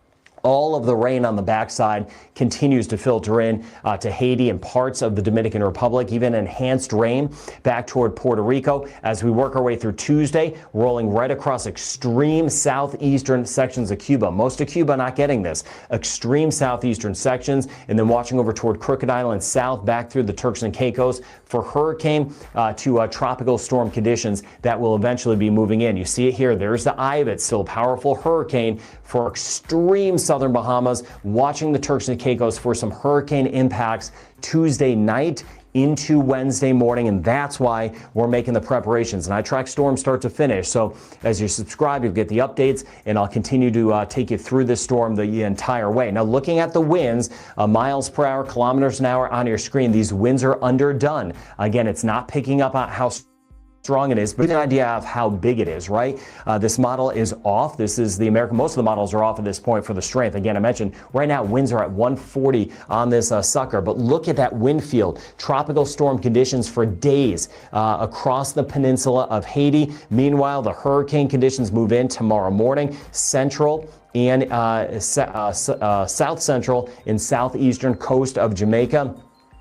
all of the rain on the backside continues to filter in to Haiti and parts of the Dominican Republic, even enhanced rain back toward Puerto Rico as we work our way through Tuesday, rolling right across extreme southeastern sections of Cuba. Most of Cuba not getting this. Extreme southeastern sections, and then watching over toward Crooked Island south back through the Turks and Caicos for hurricane to tropical storm conditions that will eventually be moving in. You see it here. There's the eye of it. Still a powerful hurricane for extreme southern Bahamas, watching the Turks and Caicos for some hurricane impacts Tuesday night into Wednesday morning, and that's why we're making the preparations. And I track storms start to finish. So as you subscribe, you'll get the updates, and I'll continue to take you through this storm the entire way. Now, looking at the winds, miles per hour, kilometers an hour on your screen, these winds are underdone. Again, it's not picking up on how strong it is, but an idea of how big it is, right? This model is off. This is the American. Most of the models are off at this point for the strength. Again, I mentioned right now winds are at 140 on this sucker, but look at that wind field. Tropical storm conditions for days across the peninsula of Haiti. Meanwhile, the hurricane conditions move in tomorrow morning. Central and south central and southeastern coast of Jamaica.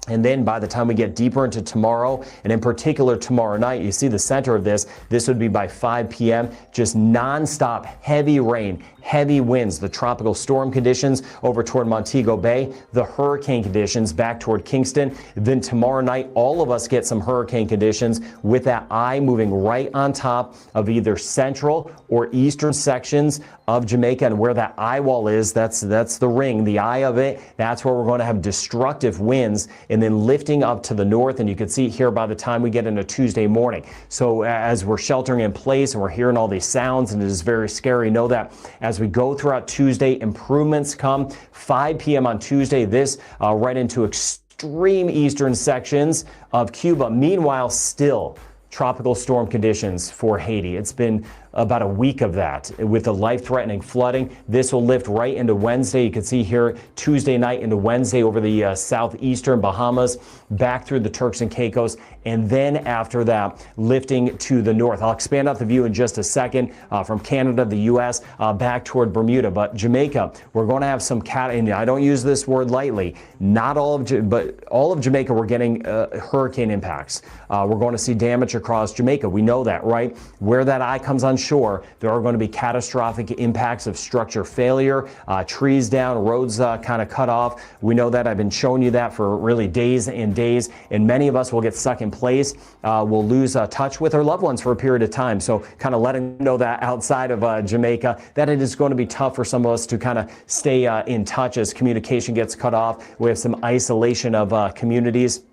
And then by the time we get deeper into tomorrow, and in particular tomorrow night, you see the center of this would be by 5 p.m., just nonstop heavy rain, heavy winds, the tropical storm conditions over toward Montego Bay, the hurricane conditions back toward Kingston. Then tomorrow night, all of us get some hurricane conditions with that eye moving right on top of either central or eastern sections of Jamaica. And where that eye wall is, that's the ring, the eye of it. That's where we're going to have destructive winds, and then lifting up to the north. And you can see it here by the time we get into Tuesday morning. So as we're sheltering in place and we're hearing all these sounds, and it is very scary, know that as we go throughout Tuesday, improvements come. 5 p.m. on Tuesday, this right into extreme eastern sections of Cuba. Meanwhile, still tropical storm conditions for Haiti. It's been about a week of that with the life-threatening flooding. This will lift right into Wednesday. You can see here Tuesday night into Wednesday over the southeastern Bahamas, back through the Turks and Caicos, and then after that, lifting to the north. I'll expand out the view in just a second from Canada, the U.S., back toward Bermuda. But Jamaica, we're going to have some and I don't use this word lightly, not all of, but all of Jamaica, we're getting hurricane impacts. We're going to see damage across Jamaica. We know that, right? Where that eye comes on shore, there are going to be catastrophic impacts of structure failure, trees down, roads kind of cut off. We know that. I've been showing you that for really days and days, and many of us will get stuck in place. We'll lose touch with our loved ones for a period of time. So kind of letting know that outside of Jamaica, that it is going to be tough for some of us to kind of stay in touch as communication gets cut off. We have some isolation of communities.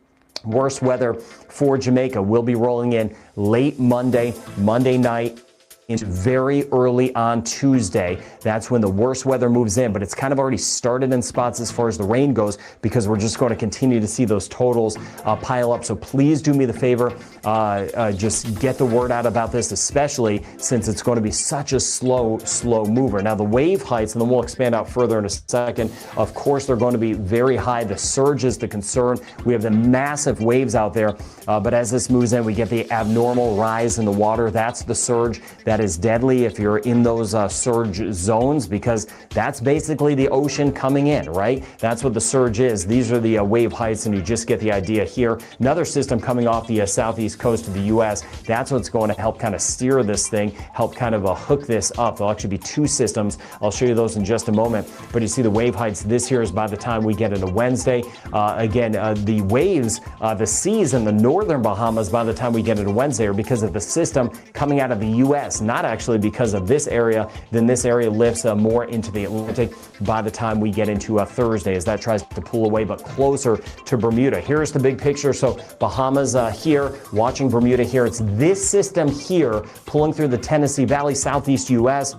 Worst weather for Jamaica will be rolling in late Monday night into very early on Tuesday. That's when the worst weather moves in, but it's kind of already started in spots as far as the rain goes, because we're just going to continue to see those totals pile up. So please do me the favor, just get the word out about this, especially since it's going to be such a slow mover. Now the wave heights, and then we'll expand out further in a second, of course they're going to be very high. The surge is the concern. We have the massive waves out there, but as this moves in, we get the abnormal rise in the water. That's the surge that is deadly if you're in those surge zones, because that's basically the ocean coming in, right? That's what the surge is. These are the wave heights, and you just get the idea here. Another system coming off the southeast coast of the U.S. That's what's going to help kind of steer this thing, help kind of hook this up. There'll actually be two systems. I'll show you those in just a moment. But you see the wave heights. This here is by the time we get into Wednesday. Again, the waves, the seas in the northern Bahamas by the time we get into Wednesday are because of the system coming out of the U.S., not actually because of this area. Then this area lifts more into the Atlantic by the time we get into Thursday, as that tries to pull away, but closer to Bermuda. Here's the big picture. So Bahamas here, watching Bermuda here. It's this system here pulling through the Tennessee Valley, southeast U.S.,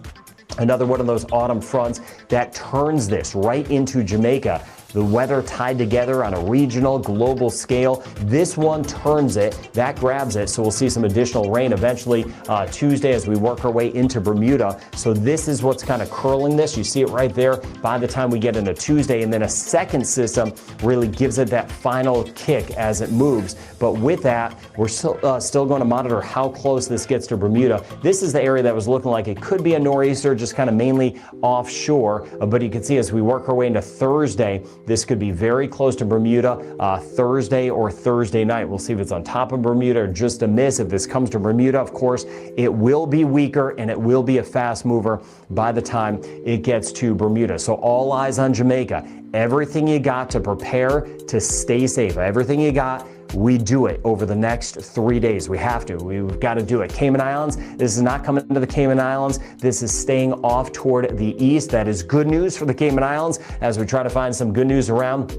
another one of those autumn fronts that turns this right into Jamaica. The weather tied together on a regional, global scale. This one turns it, that grabs it, so we'll see some additional rain eventually Tuesday as we work our way into Bermuda. So this is what's kind of curling this. You see it right there by the time we get into Tuesday, and then a second system really gives it that final kick as it moves. But with that, we're still going to monitor how close this gets to Bermuda. This is the area that was looking like it could be a nor'easter, just kind of mainly offshore. But you can see as we work our way into Thursday, this could be very close to Bermuda Thursday or Thursday night. We'll see if it's on top of Bermuda or just a miss. If this comes to Bermuda, of course, it will be weaker and it will be a fast mover by the time it gets to Bermuda. So all eyes on Jamaica. Everything you got to prepare to stay safe. Everything you got, we do it over the next 3 days. We have to. We've got to do it. Cayman Islands, this is not coming to the Cayman Islands. This is staying off toward the east. That is good news for the Cayman Islands as we try to find some good news around.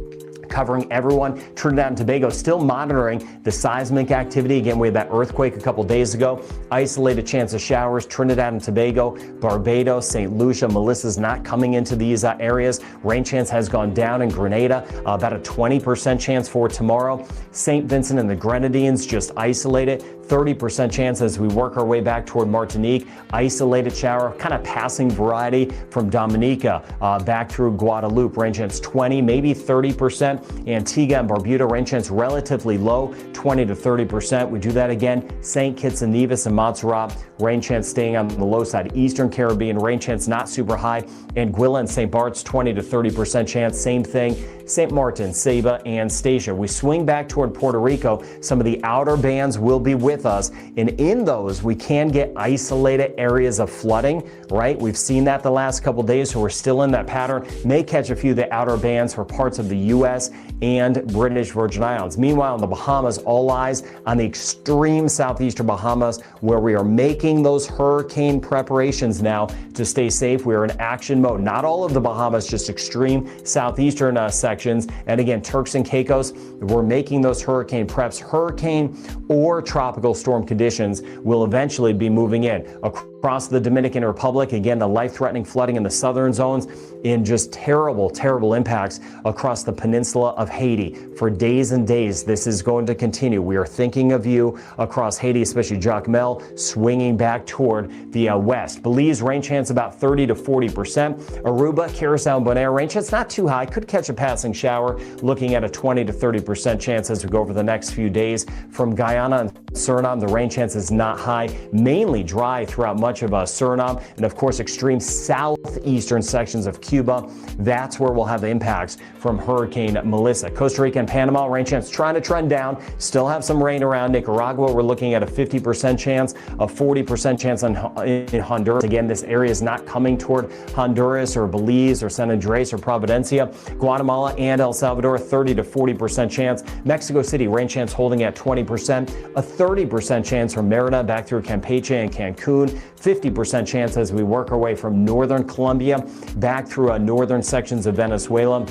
covering everyone. Trinidad and Tobago still monitoring the seismic activity. Again, we had that earthquake a couple days ago. Isolated chance of showers. Trinidad and Tobago, Barbados, St. Lucia. Melissa's not coming into these areas. Rain chance has gone down in Grenada. About a 20% chance for tomorrow. St. Vincent and the Grenadines just isolated. 30% chance as we work our way back toward Martinique. Isolated shower, kind of passing variety from Dominica back through Guadeloupe. Rain chance 20, maybe 30%. Antigua and Barbuda, rain chance relatively low, 20 to 30%. We do that again. St. Kitts and Nevis and Montserrat, rain chance staying on the low side. Eastern Caribbean, rain chance not super high. Anguilla and St. Bart's, 20 to 30% chance. Same thing. St. Martin, Saba, and Statia. We swing back toward Puerto Rico. Some of the outer bands will be with us, and in those we can get isolated areas of flooding, right? We've seen that the last couple days, so we're still in that pattern. May catch a few of the outer bands for parts of the U.S. and British Virgin Islands. Meanwhile, in the Bahamas, all eyes on the extreme southeastern Bahamas, where we are making those hurricane preparations now to stay safe. We are in action mode. Not all of the Bahamas, just extreme southeastern sections. And again, Turks and Caicos, we're making those hurricane preps. Hurricane or tropical storm conditions will eventually be moving in across the Dominican Republic. Again, the life-threatening flooding in the southern zones, in just terrible, terrible impacts across the peninsula of Haiti. For days and days, this is going to continue. We are thinking of you across Haiti, especially Jacmel, swinging back toward the west. Belize, rain chance about 30 to 40%. Aruba, Curacao, and Bonaire, rain chance not too high. Could catch a passing shower, looking at a 20 to 30% chance as we go over the next few days. From Guyana and Suriname, the rain chance is not high, mainly dry throughout much of Suriname, and of course extreme southeastern sections of Cuba. That's where we'll have the impacts from Hurricane Melissa. Costa Rica and Panama, rain chance trying to trend down, still have some rain around. Nicaragua, we're looking at a 50% chance, a 40% chance in Honduras. Again, this area is not coming toward Honduras or Belize or San Andres or Providencia. Guatemala and El Salvador, 30 to 40% chance. Mexico City, rain chance holding at 20%, a 30% chance from Merida back through Campeche and Cancun, 50% chance as we work our way from northern Colombia back through northern sections of Venezuela.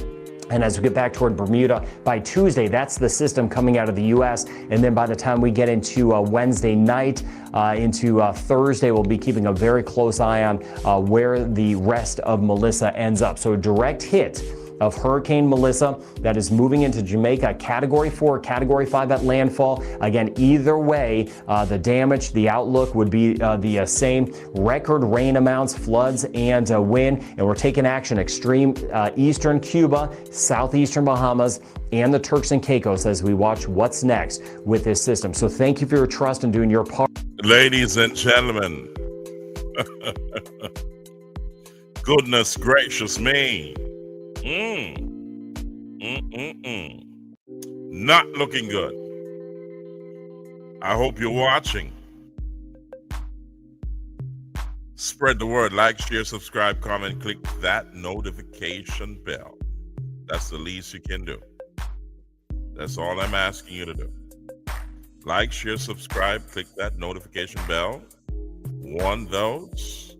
And as we get back toward Bermuda by Tuesday, that's the system coming out of the U.S. And then by the time we get into Wednesday night, into Thursday, we'll be keeping a very close eye on where the rest of Melissa ends up. So a direct hit of Hurricane Melissa that is moving into Jamaica, Category 4, Category 5 at landfall. Again, either way, the damage, the outlook would be the same. Record rain amounts, floods, and wind. And we're taking action extreme eastern Cuba, southeastern Bahamas, and the Turks and Caicos as we watch what's next with this system. So thank you for your trust and doing your part. Ladies and gentlemen, goodness gracious me. Not looking good. I hope you're watching. Spread the word. Like, share, subscribe, comment, click that notification bell. That's the least you can do. That's all I'm asking you to do. Like, share, subscribe, click that notification bell. Warn those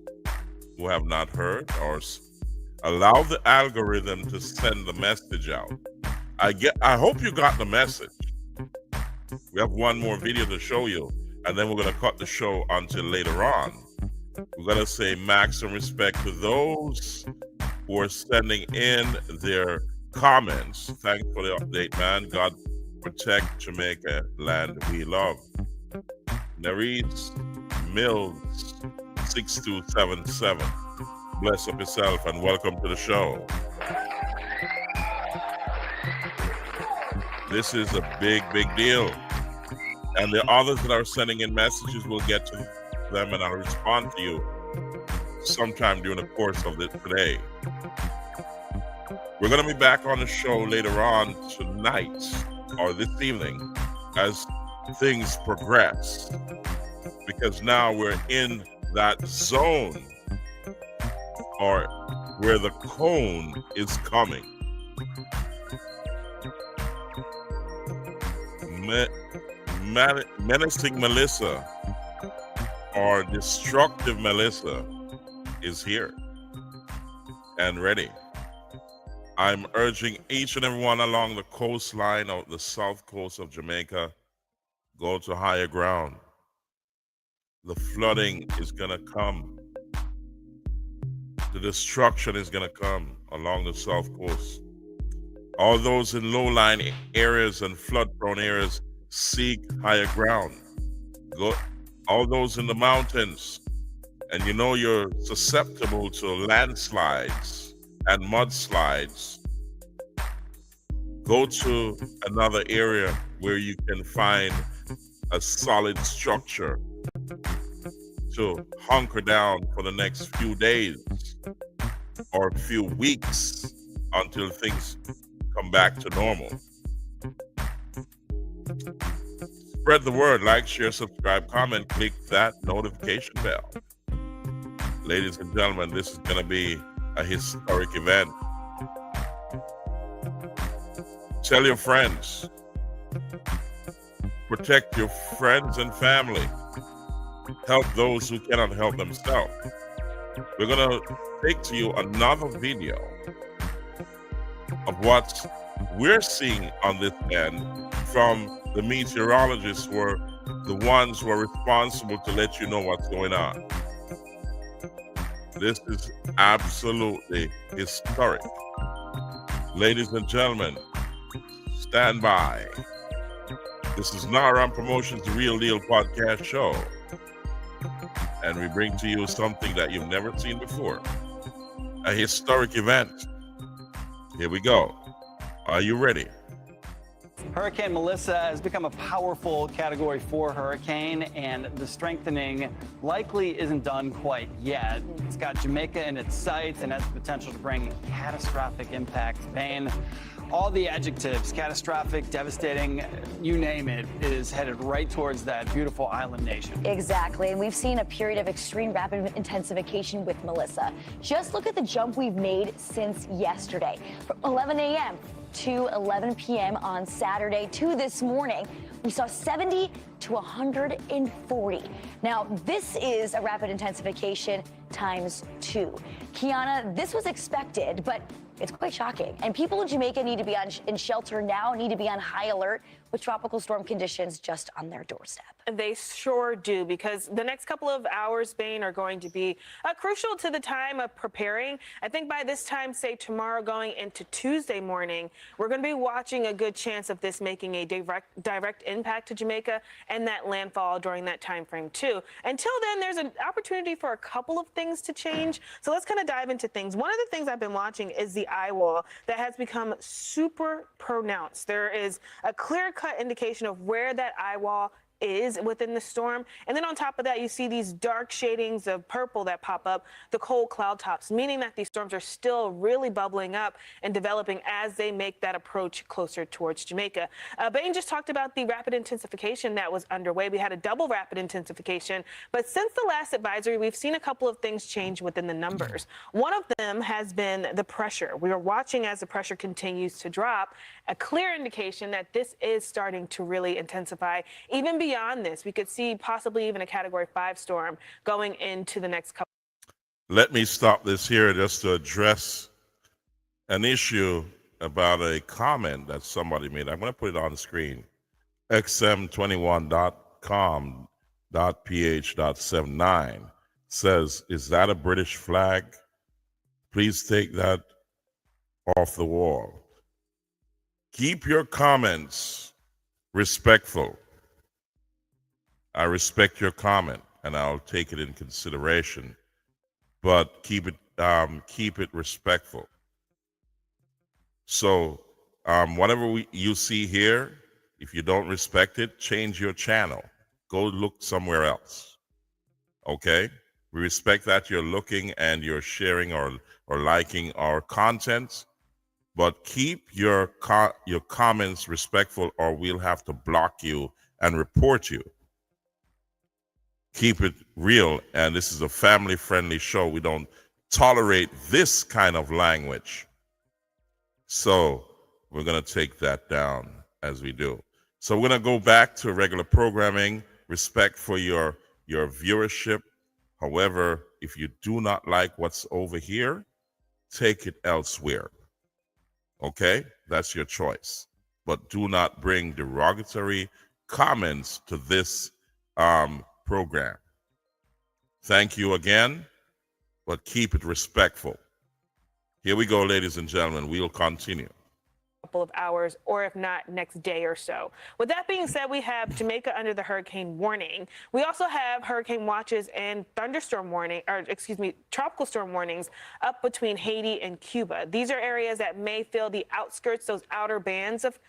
who have not heard, or allow the algorithm to send the message out. I hope you got the message. We have one more video to show you, and then we're going to cut the show until later on. We're going to say maximum respect to those who are sending in their comments. Thanks for the update, man. God protect Jamaica, land we love. Nerese Mills 6277. Bless up yourself and welcome to the show. This is a big, big deal. And the others that are sending in messages, will get to them and I'll respond to you sometime during the course of today. We're going to be back on the show later on tonight or this evening as things progress, because now we're in that zone or where the cone is coming. Menacing Melissa or destructive Melissa is here and ready. I'm urging each and everyone along the coastline of the south coast of Jamaica, go to higher ground. The flooding is going to come. The destruction is going to come along the south coast. All those in low-lying areas and flood-prone areas, seek higher ground. Go, all those in the mountains, and you know you're susceptible to landslides and mudslides, go to another area where you can find a solid structure to hunker down for the next few days or a few weeks until things come back to normal. Spread the word, like, share, subscribe, comment, click that notification bell. Ladies and gentlemen, this is going to be a historic event. Tell your friends. Protect your friends and family. Help those who cannot help themselves. We're going to take to you another video of what we're seeing on this end from the meteorologists who are the ones who are responsible to let you know what's going on. This is absolutely historic. Ladies and gentlemen, stand by. This is Naram Promotions, the Real Deal podcast show. And we bring to you something that you've never seen before. A historic event. Here we go. Are you ready? Hurricane Melissa has become a powerful Category 4 hurricane, and the strengthening likely isn't done quite yet. It's got Jamaica in its sights and has the potential to bring catastrophic impacts. Pain, all the adjectives, catastrophic, devastating, you name it, is headed right towards that beautiful island nation. Exactly, and we've seen a period of extreme rapid intensification with Melissa. Just look at the jump we've made since yesterday. From 11 a.m. to 11 p.m. on Saturday to this morning, we saw 70 to 140. Now, this is a rapid intensification times 2. Kiana, this was expected, but it's quite shocking. And people in Jamaica need to be in shelter now, need to be on high alert with tropical storm conditions just on their doorstep. They sure do, because the next couple of hours, Spain, are going to be crucial to the time of preparing. I think by this time, say tomorrow going into Tuesday morning, we're going to be watching a good chance of this making a direct impact to Jamaica and that landfall during that time frame too. Until then, there's an opportunity for a couple of things to change. So let's kind of dive into things. One of the things I've been watching is the eye wall that has become super pronounced. There is a clear-cut indication of where that eye wall is within the storm. And then on top of that, you see these dark shadings of purple that pop up, the cold cloud tops, meaning that these storms are still really bubbling up and developing as they make that approach closer towards Jamaica. Bain just talked about the rapid intensification that was underway. We had a double rapid intensification, but since the last advisory, we've seen a couple of things change within the numbers. One of them has been the pressure. We are watching as the pressure continues to drop, a clear indication that this is starting to really intensify. Even beyond this, we could see possibly even a Category 5 storm going into the next couple. Let me stop this here just to address an issue about a comment that somebody made. I'm going to put it on the screen. xm21.com.ph.79 says, "Is that a British flag? Please take that off the wall." Keep your comments respectful. I respect your comment, and I'll take it in consideration, but keep it respectful. So, whatever you see here, if you don't respect it, change your channel. Go look somewhere else. Okay? We respect that you're looking and you're sharing or liking our content, but keep your comments respectful, or we'll have to block you and report you. Keep it real, and this is a family-friendly show. We don't tolerate this kind of language. So we're going to take that down as we do. So we're going to go back to regular programming, respect for your viewership. However, if you do not like what's over here, take it elsewhere. Okay? That's your choice. But do not bring derogatory comments to this program. Thank you again, but keep it respectful. Here we go, ladies and gentlemen. We'll continue. Couple of hours, or if not, next day or so. With that being said, we have Jamaica under the hurricane warning. We also have hurricane watches and tropical storm warnings up between Haiti and Cuba. These are areas that may feel the outskirts, those outer bands of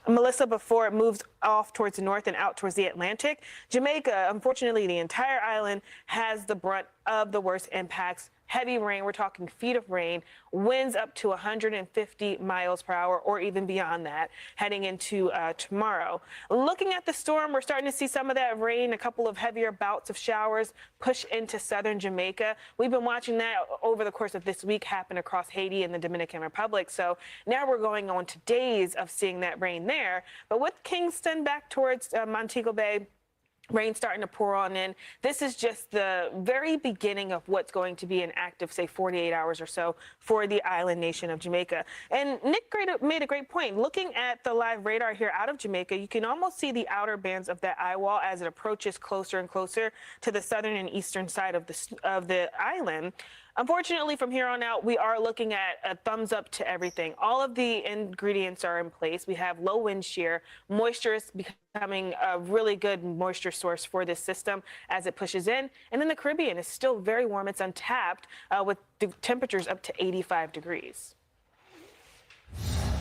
Melissa before it moves off towards the north and out towards the Atlantic. Jamaica, unfortunately, the entire island has the brunt of the worst impacts. Heavy rain, we're talking feet of rain, winds up to 150 miles per hour or even beyond that heading into tomorrow. Looking at the storm, we're starting to see some of that rain, a couple of heavier bouts of showers push into southern Jamaica. We've been watching that over the course of this week happen across Haiti and the Dominican Republic. So now we're going on to days of seeing that rain there. But with Kingston back towards Montego Bay, rain starting to pour on in. This is just the very beginning of what's going to be an active, say, 48 hours or so for the island nation of Jamaica. And Nick made a great point. Looking at the live radar here out of Jamaica, you can almost see the outer bands of that eye wall as it approaches closer and closer to the southern and eastern side of the island. Unfortunately, from here on out, we are looking at a thumbs up to everything. All of the ingredients are in place. We have low wind shear. Moisture is becoming a really good moisture source for this system as it pushes in. And then the Caribbean is still very warm. It's untapped with the temperatures up to 85 degrees.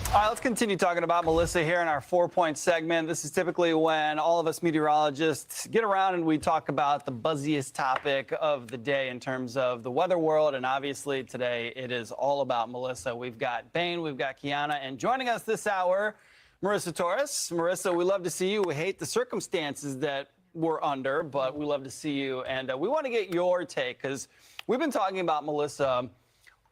All right, let's continue talking about Melissa here in our 4-point segment. This is typically when all of us meteorologists get around and we talk about the buzziest topic of the day in terms of the weather world. And obviously today it is all about Melissa. We've got Bane, we've got Kiana, and joining us this hour, Marissa Torres. Marissa, we love to see you. We hate the circumstances that we're under, but we love to see you. And we want to get your take because we've been talking about Melissa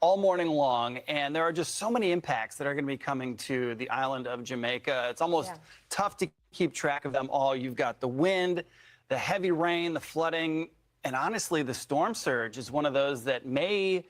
all morning long, and there are just so many impacts that are going to be coming to the island of Jamaica. It's almost tough to keep track of them all. You've got the wind, the heavy rain, the flooding, and honestly, the storm surge is one of those that may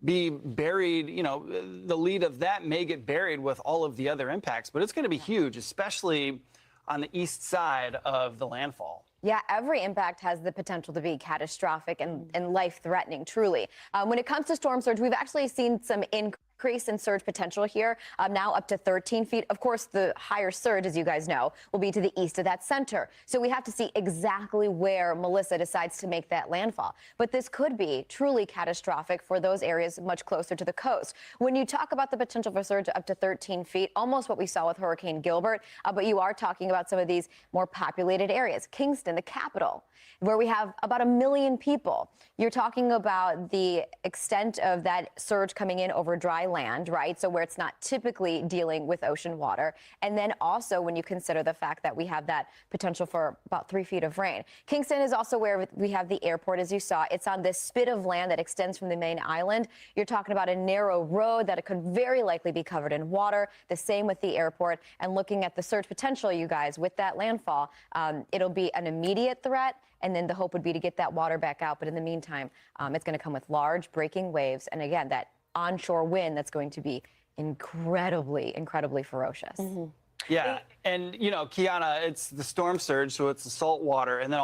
be buried, you know, the lead of that may get buried with all of the other impacts, but it's going to be huge, especially on the east side of the landfall. Yeah, every impact has the potential to be catastrophic and life-threatening, truly. When it comes to storm surge, we've actually seen some increase in surge potential here, now up to 13 feet. Of course, the higher surge, as you guys know, will be to the east of that center. So we have to see exactly where Melissa decides to make that landfall. But this could be truly catastrophic for those areas much closer to the coast. When you talk about the potential for surge up to 13 feet, almost what we saw with Hurricane Gilbert, but you are talking about some of these more populated areas. Kingston, the capital, where we have about 1 million people. You're talking about the extent of that surge coming in over dry land, right? So where it's not typically dealing with ocean water. And then also when you consider the fact that we have that potential for about 3 feet of rain. Kingston is also where we have the airport, as you saw. It's on this spit of land that extends from the main island. You're talking about a narrow road that it could very likely be covered in water. The same with the airport. And looking at the surge potential, you guys, with that landfall, it'll be an immediate threat. And then the hope would be to get that water back out. But in the meantime, it's going to come with large breaking waves. And again, that onshore wind that's going to be incredibly, incredibly ferocious. Mm-hmm. Yeah. And, you know, Kiana, it's the storm surge, so it's the salt water. And then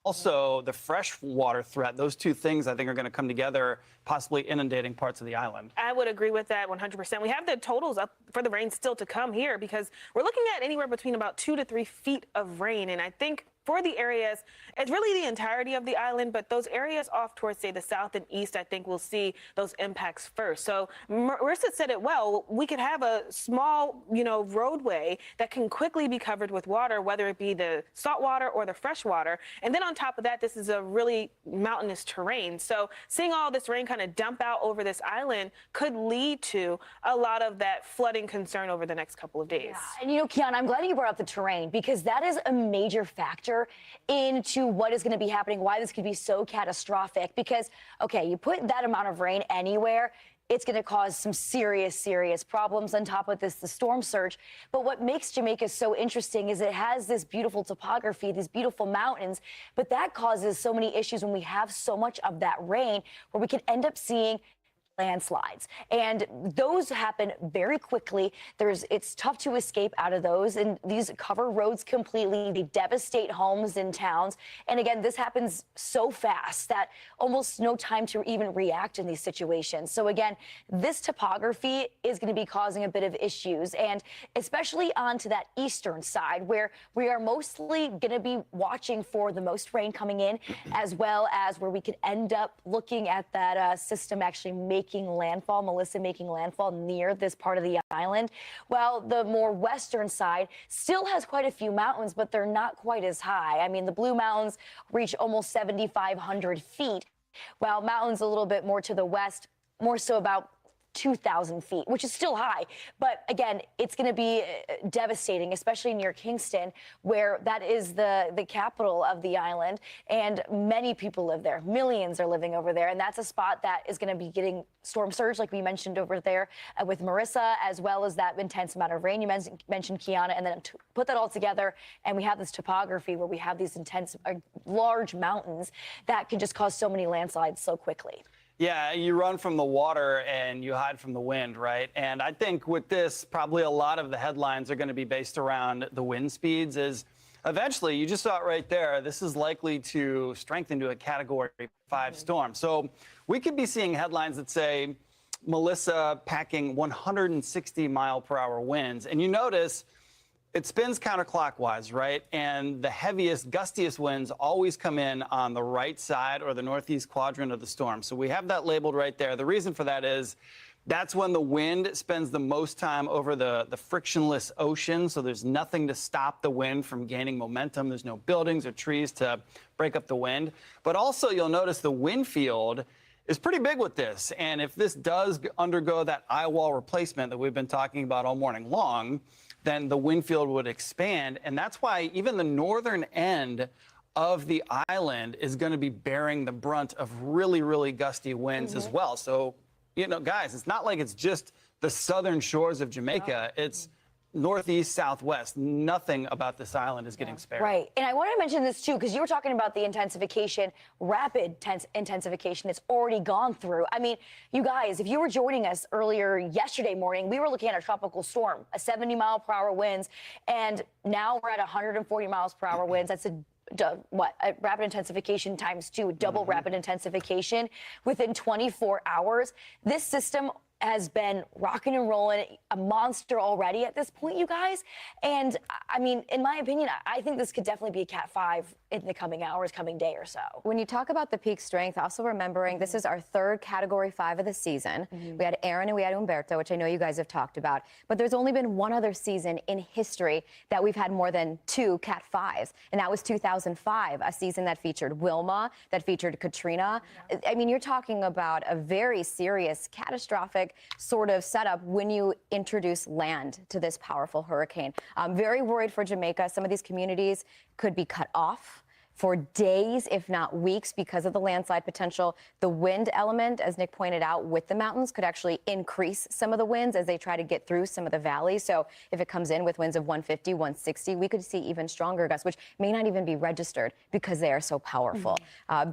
also the fresh water threat. Those two things, I think, are going to come together, possibly inundating parts of the island. I would agree with that 100%. We have the totals up for the rain still to come here because we're looking at anywhere between about 2 to 3 feet of rain. And I think for the areas, it's really the entirety of the island, but those areas off towards, say, the south and east, I think we'll see those impacts first. So Marissa said it well. We could have a small, you know, roadway that can quickly be covered with water, whether it be the salt water or the fresh water. And then on top of that, this is a really mountainous terrain. So seeing all this rain kind of dump out over this island could lead to a lot of that flooding concern over the next couple of days. Yeah. And, you know, Kiana, I'm glad you brought up the terrain because that is a major factor into what is going to be happening, why this could be so catastrophic. Because, okay, you put that amount of rain anywhere, it's going to cause some serious, serious problems. On top of this, the storm surge. But what makes Jamaica so interesting is it has this beautiful topography, these beautiful mountains, but that causes so many issues when we have so much of that rain where we could end up seeing landslides, and those happen very quickly. It's tough to escape out of those, and these cover roads completely. They devastate homes and towns, and again, this happens so fast that almost no time to even react in these situations. So again, this topography is going to be causing a bit of issues, and especially onto that eastern side where we are mostly going to be watching for the most rain coming in, as well as where we could end up looking at that system actually making landfall, Melissa making landfall near this part of the island. Well, the more western side still has quite a few mountains, but they're not quite as high. I mean, the Blue Mountains reach almost 7,500 feet, while mountains a little bit more to the west, more so about 2,000 feet, which is still high. But again, it's going to be devastating, especially near Kingston, where that is the capital of the island. And many people live there. Millions are living over there. And that's a spot that is going to be getting storm surge, like we mentioned over there with Marissa, as well as that intense amount of rain. You mentioned Kiana, and then put that all together. And we have this topography where we have these intense, large mountains that can just cause so many landslides so quickly. Yeah, you run from the water and you hide from the wind, right? And I think with this, probably a lot of the headlines are going to be based around the wind speeds. Is eventually, you just saw it right there, this is likely to strengthen to a Category 5 storm. So we could be seeing headlines that say Melissa packing 160-mile-per-hour winds. And you notice it spins counterclockwise, right? And the heaviest, gustiest winds always come in on the right side or the northeast quadrant of the storm. So we have that labeled right there. The reason for that is that's when the wind spends the most time over the frictionless ocean. So there's nothing to stop the wind from gaining momentum. There's no buildings or trees to break up the wind. But also you'll notice the wind field is pretty big with this. And if this does undergo that eye wall replacement that we've been talking about all morning long, then the wind field would expand. And that's why even the northern end of the island is going to be bearing the brunt of really, really gusty winds as well. So, you know, guys, it's not like it's just the southern shores of Jamaica. It's northeast, southwest. Nothing about this island is getting spared. Right. And I want to mention this, too, because you were talking about the intensification, rapid intensification it's already gone through. I mean, you guys, if you were joining us earlier yesterday morning, we were looking at a tropical storm, a 70-mile-per-hour winds, and now we're at 140 miles per hour winds. That's a rapid intensification times 2, double rapid intensification within 24 hours. This system has been rocking and rolling, a monster already at this point, you guys. And I mean, in my opinion, I think this could definitely be a Cat 5 in the coming hours, coming day or so. When you talk about the peak strength, also remembering this is our third Category 5 of the season. We had Aaron and we had Umberto, which I know you guys have talked about. But there's only been one other season in history that we've had more than 2 Cat 5s. And that was 2005, a season that featured Wilma, that featured Katrina. I mean, you're talking about a very serious, catastrophic sort of setup when you introduce land to this powerful hurricane. I'm very worried for Jamaica. Some of these communities could be cut off for days, if not weeks, because of the landslide potential. The wind element, as Nick pointed out, with the mountains could actually increase some of the winds as they try to get through some of the valleys. So if it comes in with winds of 150, 160, we could see even stronger gusts, which may not even be registered because they are so powerful.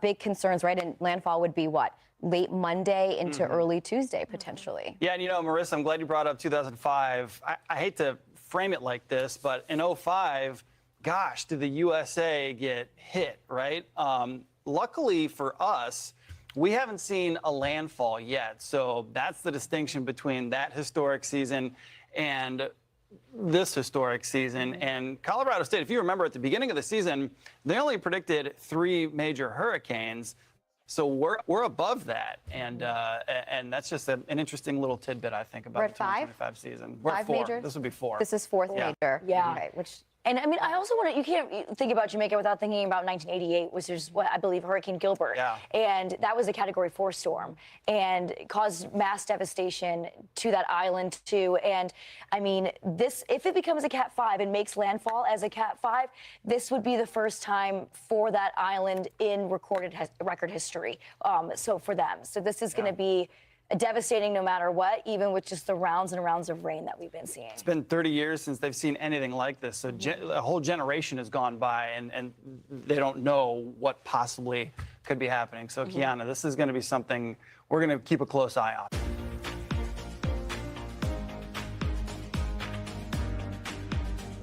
Big concerns, right? And landfall would be what? Late Monday into early Tuesday, potentially. Yeah, and you know, Marissa, I'm glad you brought up 2005. I hate to frame it like this, but in 05, gosh, did the USA get hit, right? Luckily for us, we haven't seen a landfall yet. So that's the distinction between that historic season and this historic season. And Colorado State, if you remember at the beginning of the season, they only predicted 3 major hurricanes. So we're above that, and that's just an interesting little tidbit, I think, about the 2025 season. We're at 4. Majors? This would be 4. This is 4th major. Yeah. Okay, which. And I mean, I also want to, you can't think about Jamaica without thinking about 1988, which is what I believe Hurricane Gilbert. Yeah. And that was a Category 4 storm and caused mass devastation to that island too. And I mean, this, if it becomes a Cat 5 and makes landfall as a Cat 5, this would be the first time for that island in recorded record history. So for them, so this is going to be devastating no matter what, even with just the rounds and rounds of rain that we've been seeing. It's been 30 years since they've seen anything like this. So a whole generation has gone by, and they don't know what possibly could be happening. So, Kiana, this is going to be something we're going to keep a close eye on.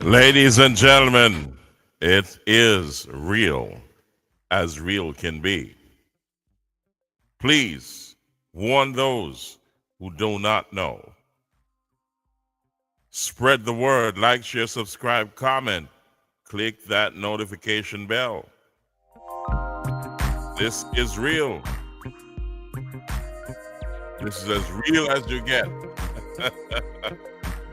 Ladies and gentlemen, it is real as real can be. Please warn those who do not know. Spread the word, like, share, subscribe, comment, click that notification bell. This is real. This is as real as you get.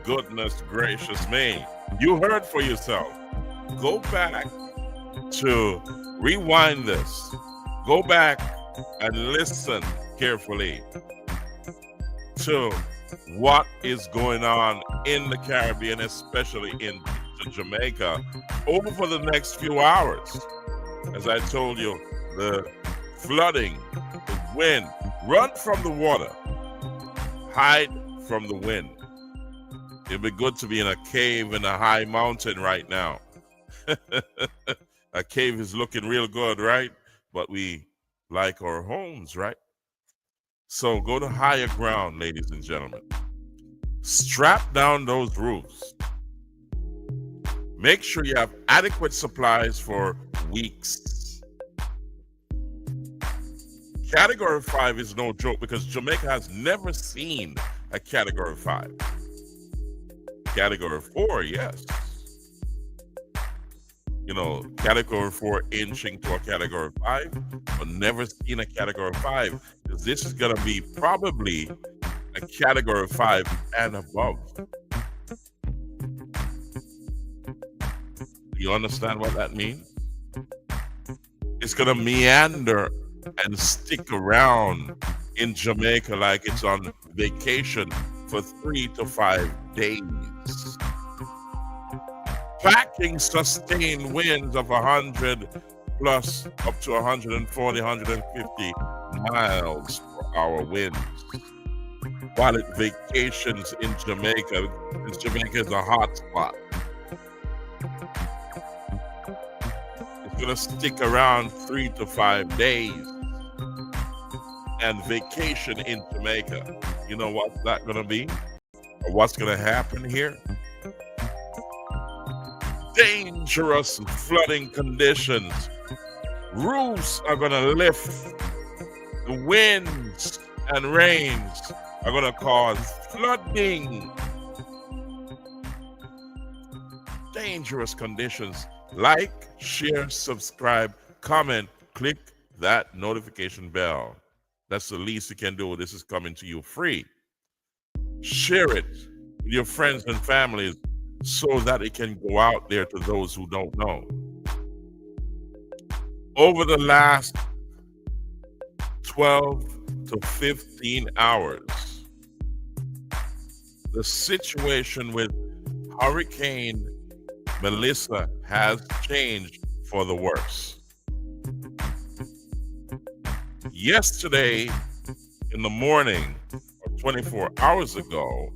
Goodness gracious me. You heard for yourself. Go back to rewind this. Go back and listen carefully to what is going on in the Caribbean, especially in Jamaica, over for the next few hours. As I told you, the flooding, the wind, run from the water, hide from the wind. It'd be good to be in a cave in a high mountain right now. A cave is looking real good, right? But we like our homes, right? So go to higher ground, ladies and gentlemen. Strap down those roofs. Make sure you have adequate supplies for weeks. Category 5 is no joke because Jamaica has never seen a Category 5. Category 4, yes. You know, Category 4 inching to a Category 5, but never seen a Category 5 because this is going to be probably a Category 5 and above. You understand what that means? It's going to meander and stick around in Jamaica like it's on vacation for 3 to 5 days. Packing sustained winds of 100 plus up to 140, 150 miles per hour winds. While it vacations in Jamaica, because Jamaica is a hot spot. It's going to stick around 3 to 5 days and vacation in Jamaica. You know what's that going to be? Or what's going to happen here? Dangerous flooding conditions. Roofs are going to lift. The winds and rains are going to cause flooding. Dangerous conditions. Like, share, subscribe, comment, click that notification bell. That's the least you can do. This is coming to you free. Share it with your friends and families so that it can go out there to those who don't know. Over the last 12 to 15 hours, the situation with Hurricane Melissa has changed for the worse. Yesterday in the morning, or 24 hours ago,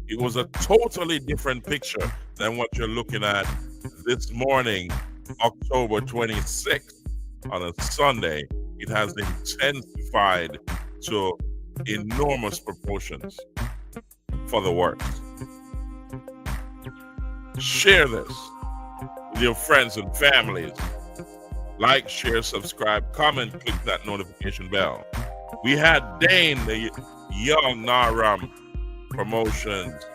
it was a totally different picture than what you're looking at this morning, October 26th, on a Sunday. It has intensified to enormous proportions for the worse. Share this with your friends and families. Like, share, subscribe, comment, click that notification bell. We had Dane, the young Naram Promotions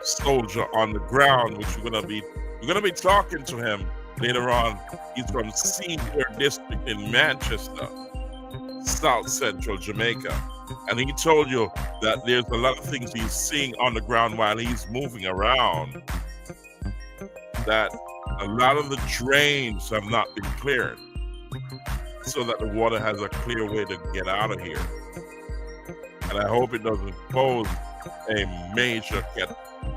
soldier on the ground, which we're gonna be talking to him later on. He's from Senior District in Manchester, South Central Jamaica. And he told you that there's a lot of things he's seeing on the ground while he's moving around. That a lot of the drains have not been cleared so that the water has a clear way to get out of here. And I hope it doesn't pose a major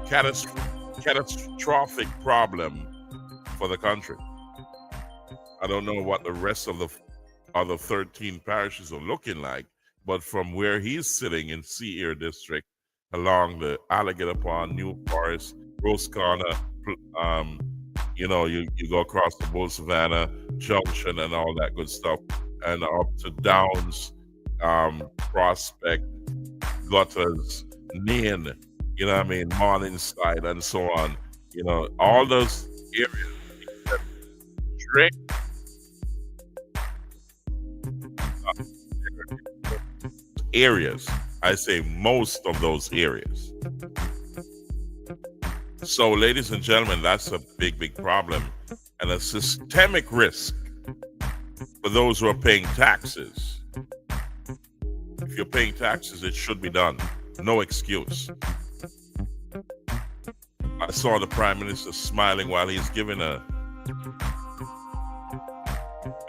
catastrophic problem for the country. I don't know what the rest of the other 13 parishes are looking like, but from where he's sitting in Sea District, along the Alligator Pond, New Forest, Roscarna, you go across the Bull Savannah Junction and all that good stuff, and up to Downs, Prospect, Gutters, Nain, Morningside, and so on. You know, all those areas that drink areas. I say most of those areas. So, ladies and gentlemen, that's a big, big problem and a systemic risk for those who are paying taxes. If you're paying taxes, it should be done. No excuse. I saw the Prime Minister smiling while he's giving an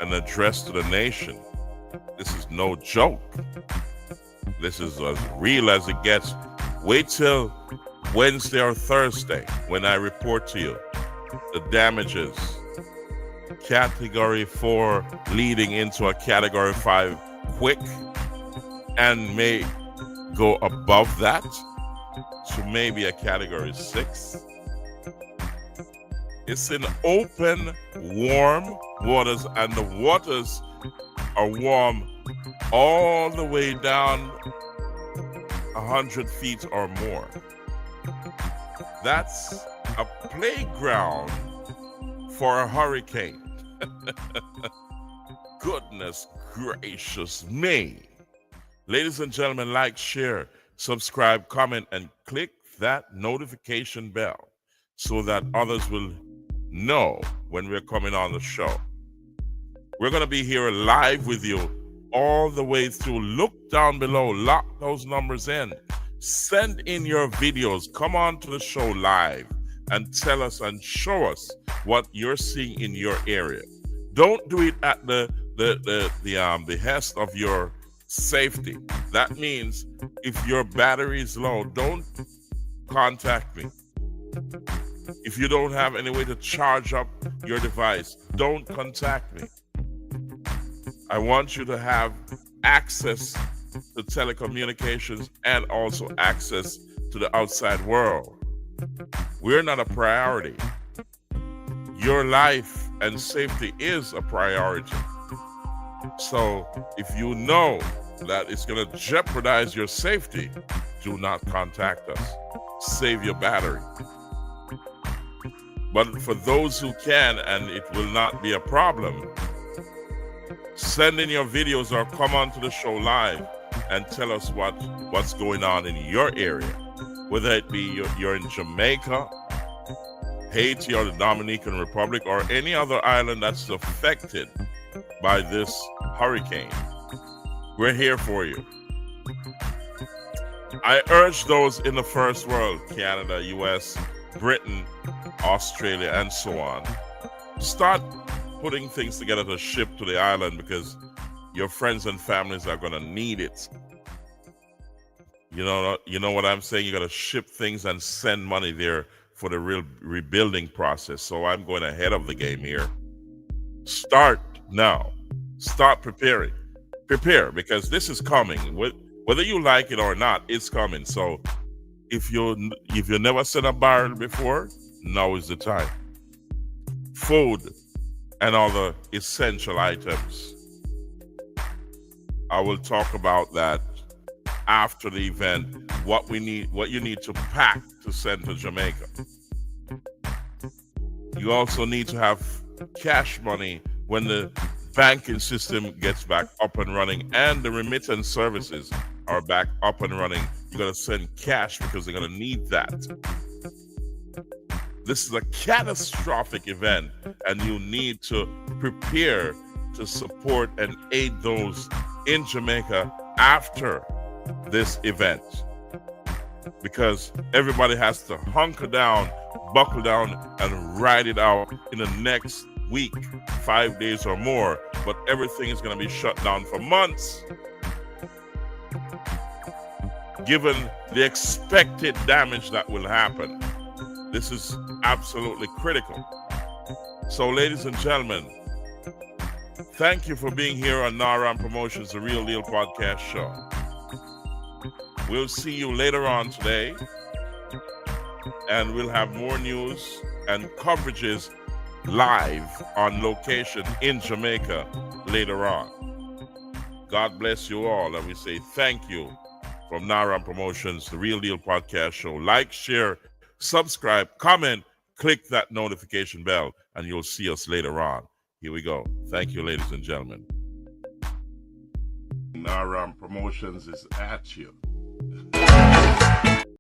address to the nation. This is no joke. This is as real as it gets. Wait till Wednesday or Thursday when I report to you the damages. Category 4 leading into a Category 5 quick and may go above that to maybe a Category 6. It's in open, warm waters, and the waters are warm all the way down 100 feet or more. That's a playground for a hurricane. Goodness gracious me. Ladies and gentlemen, like, share, subscribe, comment, and click that notification bell so that others will know when we're coming on the show. We're going to be here live with you all the way through. Look down below, lock those numbers in. Send in your videos. Come on to the show live and tell us and show us what you're seeing in your area. Don't do it at the behest of your safety. That means if your battery is low, don't contact me. If you don't have any way to charge up your device, don't contact me. I want you to have access to telecommunications and also access to the outside world. We're not a priority. Your life and safety is a priority. So if you know that it's going to jeopardize your safety, do not contact us. Save your battery. But for those who can, and it will not be a problem, send in your videos or come on to the show live and tell us what's going on in your area. Whether it be you're in Jamaica, Haiti, or the Dominican Republic, or any other island that's affected by this hurricane. We're here for you. I urge those in the first world, Canada, US, Britain, Australia, and so on, start putting things together to ship to the island because your friends and families are going to need it. You know what I'm saying? You got to ship things and send money there for the real rebuilding process. So I'm going ahead of the game here. Start now. Start preparing. Prepare, because this is coming. Whether you like it or not, it's coming. So if you never sent a barrel before, now is the time. Food and other essential items. I will talk about that after the event, what you need to pack to send to Jamaica. You also need to have cash money when the banking system gets back up and running and the remittance services are back up and running. You got to send cash because they're going to need that. This is a catastrophic event, and you need to prepare to support and aid those in Jamaica after this event, because everybody has to hunker down, buckle down, and ride it out in the next week, 5 days or more. But everything is going to be shut down for months, given the expected damage that will happen. This is absolutely critical. So, ladies and gentlemen, thank you for being here on Naram Promotions, the Real Deal Podcast Show. We'll see you later on today, and we'll have more news and coverages live on location in Jamaica later on. God bless you all, and we say thank you from Naram Promotions, the Real Deal Podcast Show. Like, share, subscribe, comment, click that notification bell and you'll see us later on. Here we go. Thank you, ladies and gentlemen. Our promotions is at you.